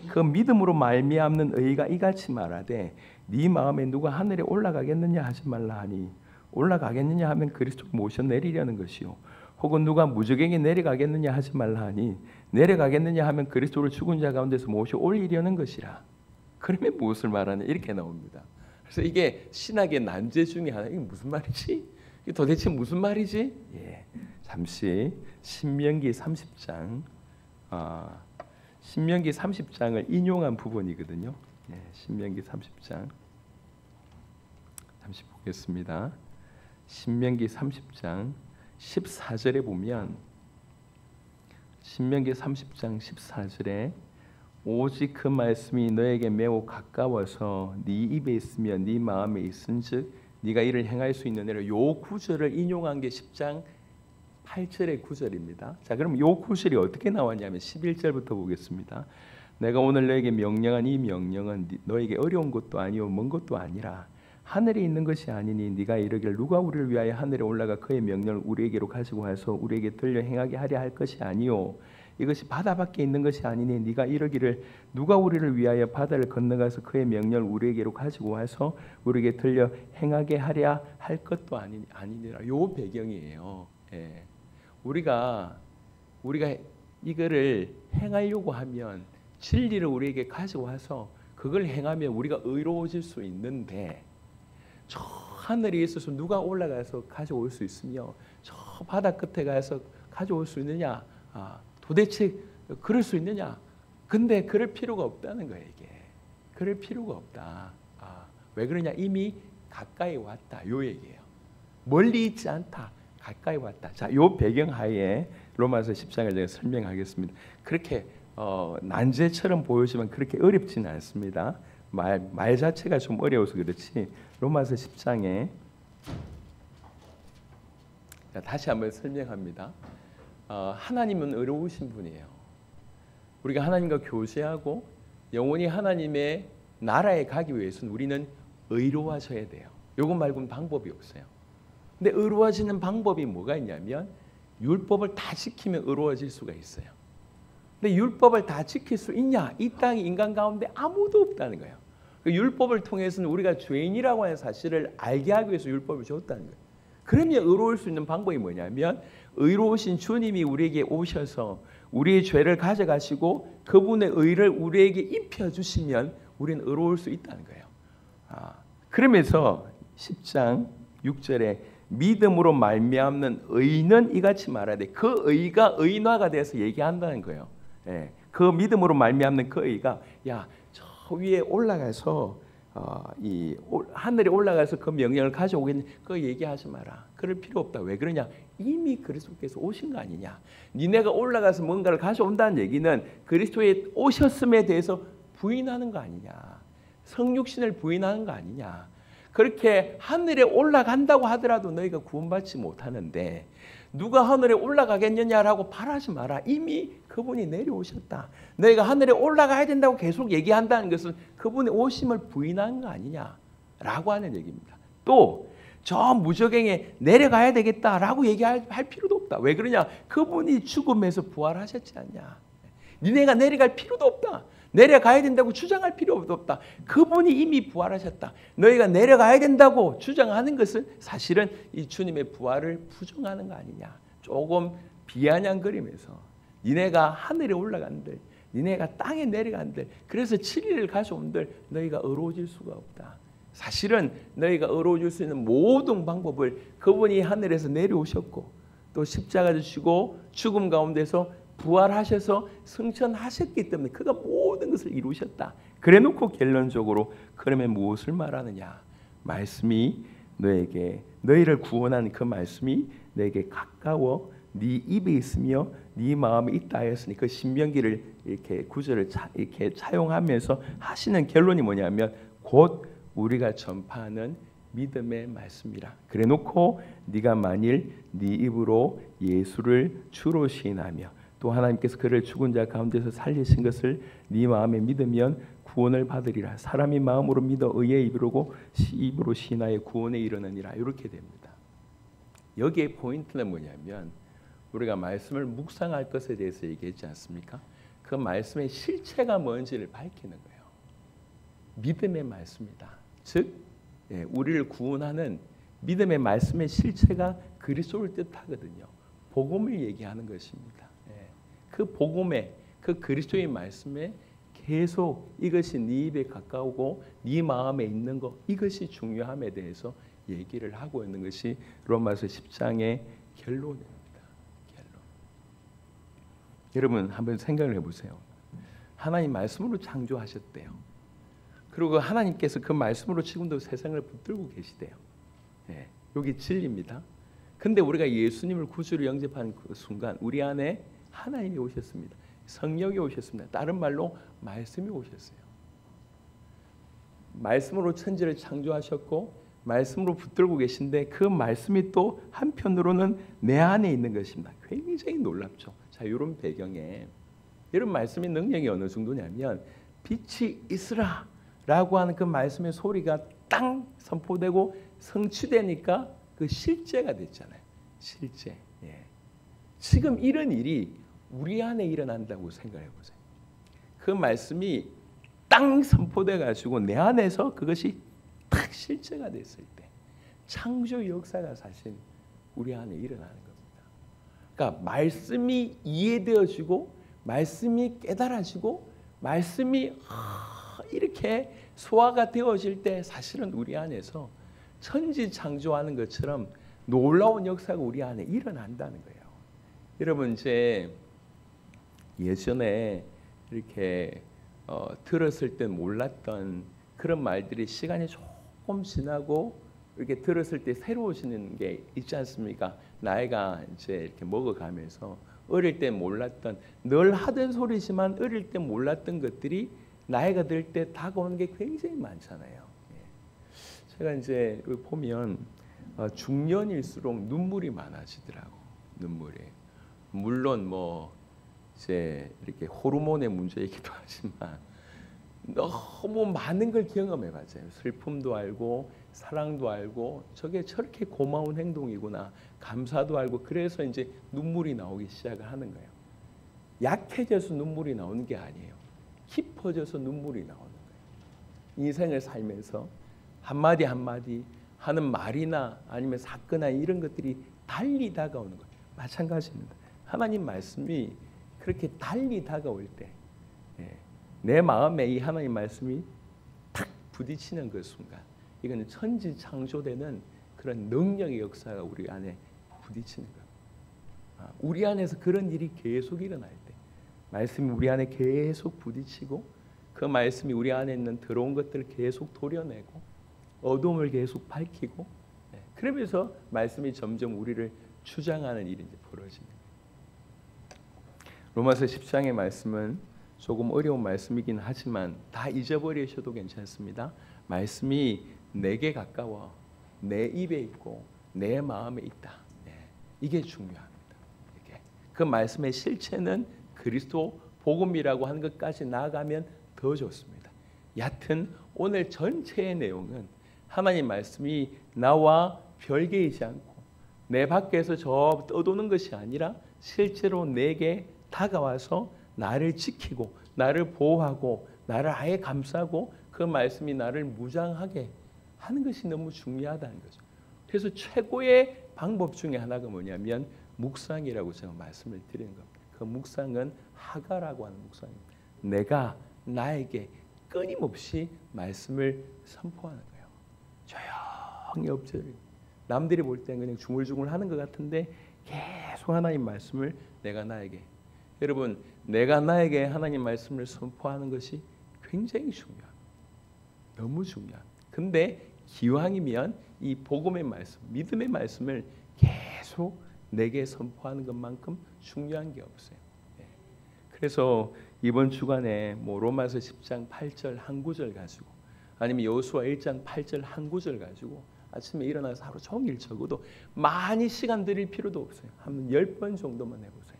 그 믿음으로 말미암는 의가 이같이 말하되 네 마음에 누가 하늘에 올라가겠느냐 하지 말라 하니 올라가겠느냐 하면 그리스도가 모셔 내리려는 것이요 혹은 누가 무적에게 내려가겠느냐 하지 말라 하니 내려가겠느냐 하면 그리스도를 죽은 자 가운데서 모셔 올리려는 것이라. 그러면 무엇을 말하냐 이렇게 나옵니다. 그래서 이게 신학의 난제 중에 하나. 이게 무슨 말이지? 이게 도대체 무슨 말이지? 잠시 신명기 30장 신명기 30장을 인용한 부분이거든요. 신명기 30장 잠시 보겠습니다. 신명기 30장 14절에 보면 신명기 30장 14절에 오직 그 말씀이 너에게 매우 가까워서 네 입에 있으며 네 마음에 있은즉 네가 이를 행할 수 있느니라. 요 구절을 인용한 게 10장 8절의 구절입니다. 자, 그럼 요 구절이 어떻게 나왔냐면 11절부터 보겠습니다. 내가 오늘 너에게 명령한 이 명령은 너에게 어려운 것도 아니요 먼 것도 아니라 하늘에 있는 것이 아니니 네가 이르기를 누가 우리를 위하여 하늘에 올라가 그의 명령을 우리에게로 가지고 와서 우리에게 들려 행하게 하려 할 것이 아니요 이것이 바다 밖에 있는 것이 아니니 네가 이르기를 누가 우리를 위하여 바다를 건너가서 그의 명령을 우리에게로 가지고 와서 우리에게 들려 행하게 하려 할 것도 아니니라. 요 배경이에요. 우리가 이거를 행하려고 하면 진리를 우리에게 가지고 와서 그걸 행하면 우리가 의로워질 수 있는데 저 하늘에 있어서 누가 올라가서 가져올 수 있으며 저 바다 끝에 가서 가져올 수 있느냐? 도대체 그럴 수 있느냐? 근데 그럴 필요가 없다는 거예요, 이게. 그럴 필요가 없다. 왜 그러냐? 이미 가까이 왔다. 요 얘기예요. 멀리 있지 않다. 가까이 왔다. 자, 요 배경하에 로마서 10장을 제가 설명하겠습니다. 그렇게 난제처럼 보이지만 그렇게 어렵지는 않습니다. 말 자체가 좀 어려워서 그렇지. 로마서 10장에 자, 다시 한번 설명합니다. 하나님은 의로우신 분이에요. 우리가 하나님과 교제하고 영원히 하나님의 나라에 가기 위해서는 우리는 의로워져야 돼요. 요것 말고는 방법이 없어요. 근데 의로워지는 방법이 뭐가 있냐면 율법을 다 지키면 의로워질 수가 있어요. 근데 율법을 다 지킬 수 있냐? 이 땅에 인간 가운데 아무도 없다는 거예요. 그 율법을 통해서는 우리가 죄인이라고 하는 사실을 알게 하기 위해서 율법을 줬다는 거예요. 그러면 의로울 수 있는 방법이 뭐냐면 의로우신 주님이 우리에게 오셔서 우리의 죄를 가져가시고 그분의 의를 우리에게 입혀주시면 우리는 의로울 수 있다는 거예요. 그러면서 10장 6절에 믿음으로 말미암는 의는 이같이 말해야 돼. 그 의가 의인화가 돼서 얘기한다는 거예요. 예, 그 믿음으로 말미암는 그 의가 저 위에 올라가서 이 하늘에 올라가서 그 명령을 가져오겠는 그거 얘기하지 마라. 그럴 필요 없다. 왜 그러냐? 이미 그리스도께서 오신 거 아니냐. 니네가 올라가서 뭔가를 가져온다는 얘기는 그리스도의 오셨음에 대해서 부인하는 거 아니냐. 성육신을 부인하는 거 아니냐. 그렇게 하늘에 올라간다고 하더라도 너희가 구원받지 못하는데 누가 하늘에 올라가겠느냐라고 바라지 마라. 이미 그분이 내려오셨다. 너희가 하늘에 올라가야 된다고 계속 얘기한다는 것은 그분의 오심을 부인하는 거 아니냐라고 하는 얘기입니다. 또 저 무저갱에 내려가야 되겠다라고 얘기할 필요도 없다. 왜 그러냐? 그분이 죽음에서 부활하셨지 않냐. 니네가 내려갈 필요도 없다. 내려가야 된다고 주장할 필요도 없다. 그분이 이미 부활하셨다. 너희가 내려가야 된다고 주장하는 것은 사실은 이 주님의 부활을 부정하는 거 아니냐. 조금 비아냥거리면서 니네가 하늘에 올라간들, 니네가 땅에 내려간들, 그래서 7일을 가져온들 너희가 의로워질 수가 없다. 사실은 너희가 의로워질 수 있는 모든 방법을 그분이 하늘에서 내려오셨고 또 십자가 지시고 죽음 가운데서 부활하셔서 승천하셨기 때문에 그가 모든 것을 이루셨다. 그래놓고 결론적으로 그러면 무엇을 말하느냐? 말씀이 너희를 구원하는 그 말씀이 너에게 가까워 네 입에 있으며 네 마음에 있다 하였으니 그 신명기를 이렇게 구절을 이렇게 차용하면서 하시는 결론이 뭐냐면 곧 우리가 전파하는 믿음의 말씀이라. 그래놓고 네가 만일 네 입으로 예수를 주로 시인하며 또 하나님께서 그를 죽은 자 가운데서 살리신 것을 네 마음에 믿으면 구원을 받으리라. 사람이 마음으로 믿어 의에 입으로 시인하여 구원에 이르느니라. 이렇게 됩니다. 여기에 포인트는 뭐냐면 우리가 말씀을 묵상할 것에 대해서 얘기했지 않습니까? 그 말씀의 실체가 뭔지를 밝히는 거예요. 믿음의 말씀이다. 즉 우리를 구원하는 믿음의 말씀의 실체가 그리스도를 뜻하거든요. 복음을 얘기하는 것입니다. 그 복음에 그 그리스도의 말씀에 계속 이것이 네 입에 가까우고 네 마음에 있는 것 이것이 중요함에 대해서 얘기를 하고 있는 것이 로마서 10장의 결론입니다. 결론. 여러분 한번 생각을 해보세요. 하나님 말씀으로 창조하셨대요. 그리고 하나님께서 그 말씀으로 지금도 세상을 붙들고 계시대요. 여기 진리입니다. 근데 우리가 예수님을 구주로 영접한 그 순간 우리 안에 하나님이 오셨습니다. 성령이 오셨습니다. 다른 말로 말씀이 오셨어요. 말씀으로 천지를 창조하셨고 말씀으로 붙들고 계신데 그 말씀이 또 한편으로는 내 안에 있는 것입니다. 굉장히 놀랍죠. 자, 이런 배경에 이런 말씀의 능력이 어느 정도냐면 빛이 있으라 라고 하는 그 말씀의 소리가 땅 선포되고 성취되니까 그 실제가 됐잖아요. 실제. 지금 이런 일이 우리 안에 일어난다고 생각해 보세요. 그 말씀이 땅 선포돼 가지고 내 안에서 그것이 딱 실제가 됐을 때 창조 역사가 사실 우리 안에 일어나는 겁니다. 그러니까 말씀이 이해되어지고 말씀이 깨달아지고 말씀이 이렇게 소화가 되어질 때 사실은 우리 안에서 천지 창조하는 것처럼 놀라운 역사가 우리 안에 일어난다는 거예요. 여러분 이제 예전에 이렇게 들었을 때 몰랐던 그런 말들이 시간이 조금 지나고 이렇게 들었을 때 새로워지는 게 있지 않습니까? 나이가 이제 이렇게 먹어가면서 어릴 때 몰랐던 늘 하던 소리지만 어릴 때 몰랐던 것들이 나이가 들 때 다가오는 게 굉장히 많잖아요. 제가 이제 보면 중년일수록 눈물이 많아지더라고. 눈물이 물론 뭐 이제 이렇게 호르몬의 문제이기도 하지만 너무 많은 걸 경험해봤어요. 슬픔도 알고 사랑도 알고 저게 저렇게 고마운 행동이구나 감사도 알고 그래서 이제 눈물이 나오기 시작을 하는 거예요. 약해져서 눈물이 나오는 게 아니에요. 깊어져서 눈물이 나오는 거예요. 인생을 살면서 한마디 한마디 하는 말이나 아니면 사건이나 이런 것들이 달리 다가오는 거예요. 마찬가지입니다. 하나님 말씀이 그렇게 달리 다가올 때 내 마음에 이 하나님 말씀이 탁 부딪히는 그 순간 이거는 천지창조되는 그런 능력의 역사가 우리 안에 부딪히는 거예요. 우리 안에서 그런 일이 계속 일어날 때 말씀이 우리 안에 계속 부딪히고 그 말씀이 우리 안에 있는 더러운 것들을 계속 도려내고 어둠을 계속 밝히고 그러면서 말씀이 점점 우리를 주장하는 일이 이제 벌어지는 거예요. 로마서 10장의 말씀은 조금 어려운 말씀이긴 하지만 다 잊어버리셔도 괜찮습니다. 말씀이 내게 가까워 내 입에 있고 내 마음에 있다. 이게 중요합니다. 그 말씀의 실체는 그리스도 복음이라고 하는 것까지 나아가면 더 좋습니다. 여하튼 오늘 전체의 내용은 하나님 말씀이 나와 별개이지 않고 내 밖에서 저 떠도는 것이 아니라 실제로 내게 다가와서 나를 지키고 나를 보호하고 나를 아예 감싸고 그 말씀이 나를 무장하게 하는 것이 너무 중요하다는 거죠. 그래서 최고의 방법 중에 하나가 뭐냐면 묵상이라고 제가 말씀을 드리는 겁니다. 그 묵상은 하가라고 하는 묵상입니다. 내가 나에게 끊임없이 말씀을 선포하는 거예요. 조용히 엎드려 남들이 볼 때는 그냥 중얼중얼 하는 것 같은데 계속 하나님 말씀을 내가 나에게 여러분 내가 나에게 하나님 말씀을 선포하는 것이 굉장히 중요합니다. 너무 중요합니다. 근데 기왕이면 이 복음의 말씀, 믿음의 말씀을 계속 내게 선포하는 것만큼 중요한 게 없어요. 그래서 이번 주간에 뭐 로마서 10장 8절 한 구절 가지고 아니면 여호수아 1장 8절 한 구절 가지고 아침에 일어나서 하루 종일 적어도 많이 시간 들일 필요도 없어요. 한 10번 정도만 해보세요.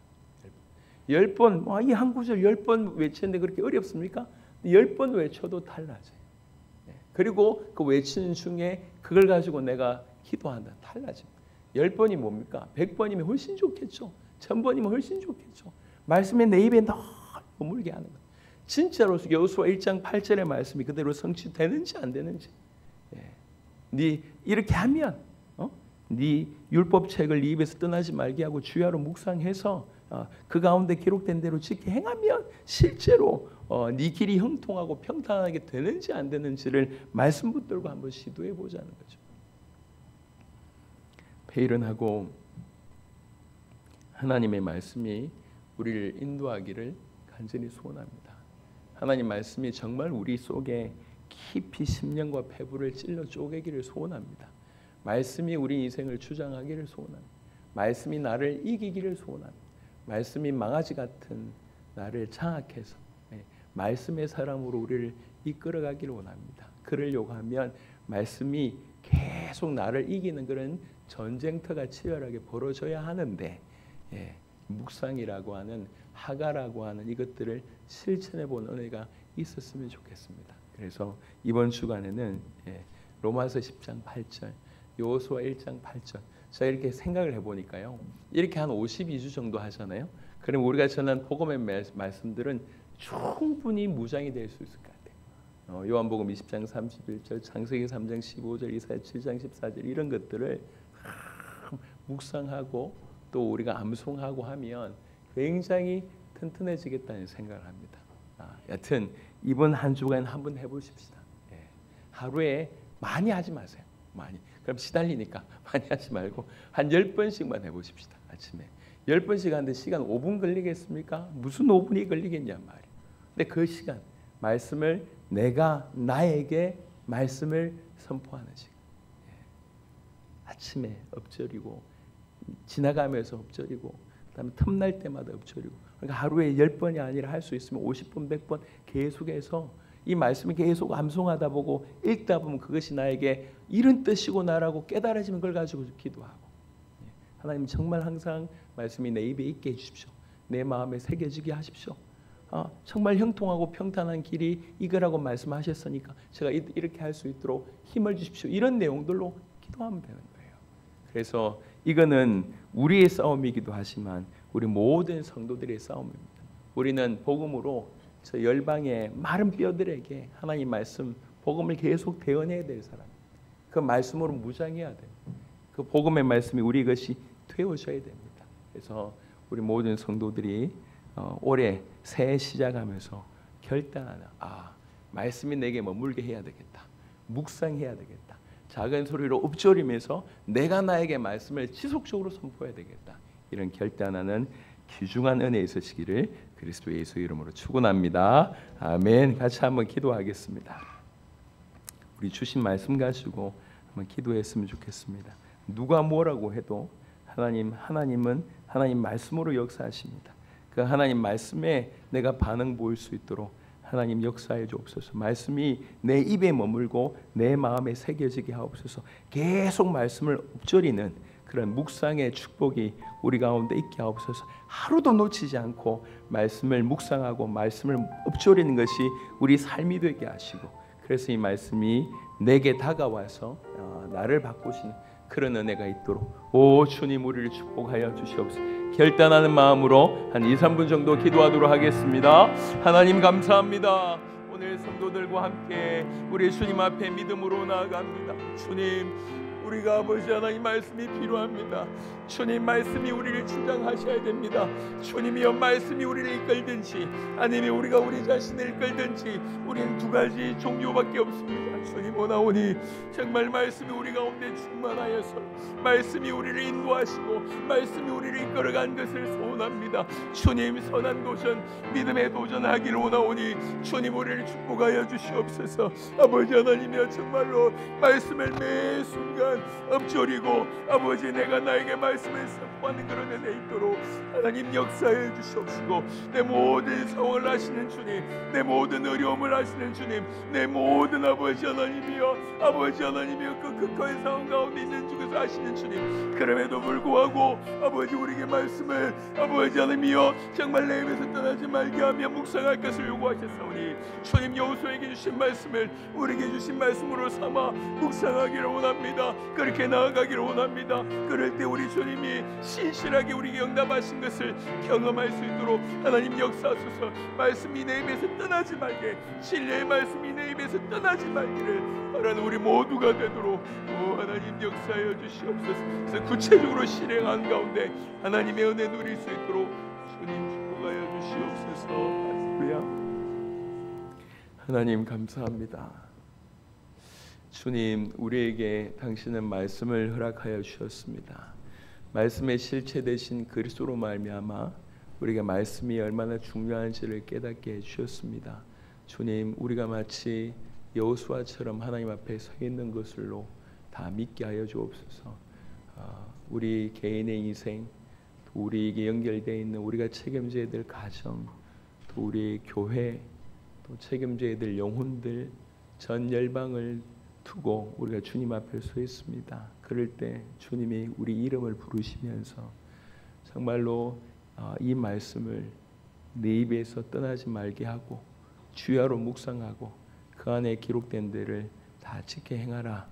10번, 이 한 구절 10번 외치는데 그렇게 어렵습니까? 10번 외쳐도 달라져요. 그리고 그 외치는 중에 그걸 가지고 내가 기도한다. 달라집니다. 10번이 뭡니까? 100번이면 훨씬 좋겠죠. 1000번이면 훨씬 좋겠죠. 말씀에 내 입에 머물게 하는 거예요. 진짜로 여호수아 1장 8절의 말씀이 그대로 성취되는지 안 되는지. 네 이렇게 하면 네 율법책을 네 입에서 떠나지 말게 하고 주야로 묵상해서 그 가운데 기록된 대로 지켜 행하면 실제로 네 길이 형통하고 평탄하게 되는지 안 되는지를 말씀 붙들고 한번 시도해 보자는 거죠. 회의론하고 하나님의 말씀이 우리를 인도하기를 간절히 소원합니다. 하나님 말씀이 정말 우리 속에 깊이 심령과 폐부를 찔러 쪼개기를 소원합니다. 말씀이 우리 인생을 주장하기를 소원합니다. 말씀이 나를 이기기를 소원합니다. 말씀이 망아지 같은 나를 장악해서 말씀의 사람으로 우리를 이끌어가기를 원합니다. 그러려고 하면 말씀이 계속 나를 이기는 그런 전쟁터가 치열하게 벌어져야 하는데 묵상이라고 하는 하가라고 하는 이것들을 실천해보는 은혜가 있었으면 좋겠습니다. 그래서 이번 주간에는 로마서 10장 8절 여호수아 1장 8절 제가 이렇게 생각을 해보니까요. 이렇게 한 52주 정도 하잖아요. 그럼 우리가 전한 복음의 말씀들은 충분히 무장이 될 수 있을 것 같아요. 요한복음 20장 31절, 창세기 3장 15절, 이사야 7장 14절 이런 것들을 묵상하고 또 우리가 암송하고 하면 굉장히 튼튼해지겠다는 생각을 합니다. 여튼 이번 한 주간 한번 해보십시다. 하루에 많이 하지 마세요. 많이. 그럼 시달리니까 많이 하지 말고 한 10번씩만 해보십시다. 아침에 10번씩 하는데 시간 5분 걸리겠습니까? 무슨 5분이 걸리겠냐 말이에요. 근데 그 시간 말씀을 내가 나에게 말씀을 선포하는 시간. 아침에 엎드리고 지나가면서 엎드리고 그다음에 틈날 때마다 엎드리고 그러니까 하루에 10번이 아니라 할 수 있으면 50번, 100번 계속해서 이 말씀을 계속 암송하다 보고 읽다 보면 그것이 나에게 이런 뜻이고 나라고 깨달아지면 그걸 가지고 기도하고 하나님 정말 항상 말씀이 내 입에 있게 해주십시오. 내 마음에 새겨지게 하십시오. 정말 형통하고 평탄한 길이 이거라고 말씀하셨으니까 제가 이렇게 할 수 있도록 힘을 주십시오. 이런 내용들로 기도하면 되는 거예요. 그래서 이거는 우리의 싸움이기도 하지만 우리 모든 성도들의 싸움입니다. 우리는 복음으로 저 열방의 마른 뼈들에게 하나님 말씀 복음을 계속 대언해야 될 사람. 그 말씀으로 무장해야 돼요. 그 복음의 말씀이 우리 것이 되어져야 됩니다. 그래서 우리 모든 성도들이 올해 새해 시작하면서 결단하는 말씀이 내게 머물게 해야 되겠다. 묵상해야 되겠다. 작은 소리로 읊조리면서 내가 나에게 말씀을 지속적으로 선포해야 되겠다. 이런 결단하는 귀중한 은혜 있으시기를 그리스도 예수 이름으로 축원합니다. 아멘. 같이 한번 기도하겠습니다. 우리 주신 말씀 가지고 한번 기도했으면 좋겠습니다. 누가 뭐라고 해도 하나님은 하나님 말씀으로 역사하십니다. 그 하나님 말씀에 내가 반응 보일 수 있도록 하나님 역사해 주옵소서. 말씀이 내 입에 머물고 내 마음에 새겨지게 하옵소서. 계속 말씀을 읊조리는 그런 묵상의 축복이 우리 가운데 있게 하옵소서. 하루도 놓치지 않고 말씀을 묵상하고 말씀을 읊조리는 것이 우리 삶이 되게 하시고 그래서 이 말씀이 내게 다가와서 나를 바꾸시는 그런 은혜가 있도록 주님 우리를 축복하여 주시옵소서. 결단하는 마음으로 한 2, 3분 정도 기도하도록 하겠습니다. 하나님 감사합니다. 오늘 성도들과 함께 우리 주님 앞에 믿음으로 나아갑니다. 주님 우리가 아버지 하나님 말씀이 필요합니다. 주님 말씀이 우리를 주장하셔야 됩니다. 주님이여 말씀이 우리를 이끌든지 아니면 우리가 우리 자신을 이끌든지 우리는 두 가지 종류밖에 없습니다. 주님 오나오니 정말 말씀이 우리 가운데 충만하여서 말씀이 우리를 인도하시고 말씀이 우리를 이끌어간 것을 소원합니다. 주님 선한 도전 믿음의 도전하기를 원하오니 주님 우리를 축복하여 주시옵소서. 아버지 하나님이여 정말로 말씀을 매 순간 읊조리고 아버지 내가 나에게 말씀을 선포하는 그런 은혜 있도록 하나님 역사해 주시옵시고 내 모든 상황을 아시는 주님 내 모든 어려움을 아시는 주님 내 모든 아버지 하나님이여 아버지 하나님이여 그 극한 상황 가운데 있는 중에서 아시는 주님 그럼에도 불구하고 아버지 우리에게 말씀을 아버지 하나님이여 정말 내 입에서 떠나지 말게 하며 묵상할 것을 요구하셨사오니 주님 여호수아에게 주신 말씀을 우리에게 주신 말씀으로 삼아 묵상하기를 원합니다. 그렇게 나아가기를 원합니다. 그럴 때 우리 주님이 신실하게 우리에게 응답하신 것을 경험할 수 있도록 하나님 역사하소서. 말씀이 내 입에서 떠나지 말게 진리의 말씀이 내 입에서 떠나지 말기를 바라는 우리 모두가 되도록 하나님 역사하여 주시옵소서. 그래서 구체적으로 실행한 가운데 하나님의 은혜 누릴 수 있도록 주님 축복하여 주시옵소서. 할렐루야. 하나님 감사합니다. 주님 우리에게 당신은 말씀을 허락하여 주셨습니다. 말씀의 실체 되신 그리스도로 말미암아 우리가 말씀이 얼마나 중요한지를 깨닫게 해주셨습니다. 주님 우리가 마치 여호수아처럼 하나님 앞에 서 있는 것으로 다 믿게 하여 주옵소서. 우리 개인의 인생 또 우리에게 연결되어 있는 우리가 책임져야 될 가정 또 우리 교회 또 책임져야 될 영혼들 전 열방을 두고 우리가 주님 앞에 서 있습니다. 그럴 때 주님이 우리 이름을 부르시면서 정말로 이 말씀을 내 입에서 떠나지 말게 하고 주야로 묵상하고 그 안에 기록된 데를 다 지켜 행하라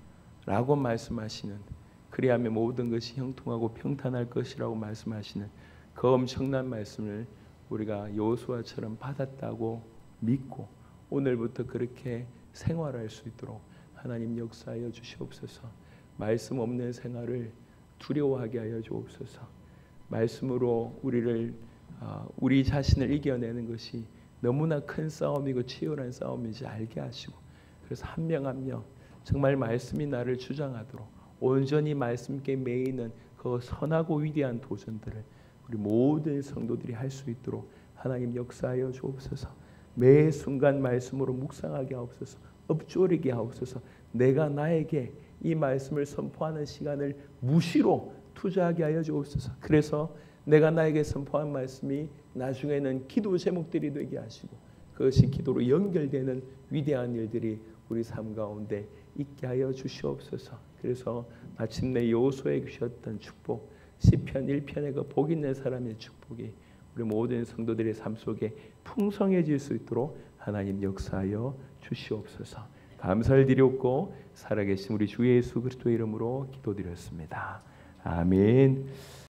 라고 말씀하시는 그리하면 모든 것이 형통하고 평탄할 것이라고 말씀하시는 그 엄청난 말씀을 우리가 여호수아처럼 받았다고 믿고 오늘부터 그렇게 생활할 수 있도록 하나님 역사하여 주시옵소서. 말씀 없는 생활을 두려워하게 하여 주옵소서. 말씀으로 우리 자신을 이겨내는 것이 너무나 큰 싸움이고 치열한 싸움인지 알게 하시고 그래서 한 명 한 명 정말 말씀이 나를 주장하도록 온전히 말씀께 매이는 그 선하고 위대한 도전들을 우리 모든 성도들이 할 수 있도록 하나님 역사하여 주옵소서. 매 순간 말씀으로 묵상하게 하옵소서. 읊조리게 하옵소서. 내가 나에게 이 말씀을 선포하는 시간을 무시로 투자하게 하여 주옵소서. 그래서 내가 나에게 선포한 말씀이 나중에는 기도 제목들이 되게 하시고 그것이 기도로 연결되는 위대한 일들이 우리 삶 가운데 있게 하여 주시옵소서. 그래서 마침내 여호수아에게 주셨던 축복, 시편 1편의 그 복 있는 사람의 축복이 우리 모든 성도들의 삶 속에 풍성해질 수 있도록 하나님 역사하여 주시옵소서. 감사를 드렸고 살아계신 우리 주 예수 그리스도의 이름으로 기도드렸습니다. 아멘.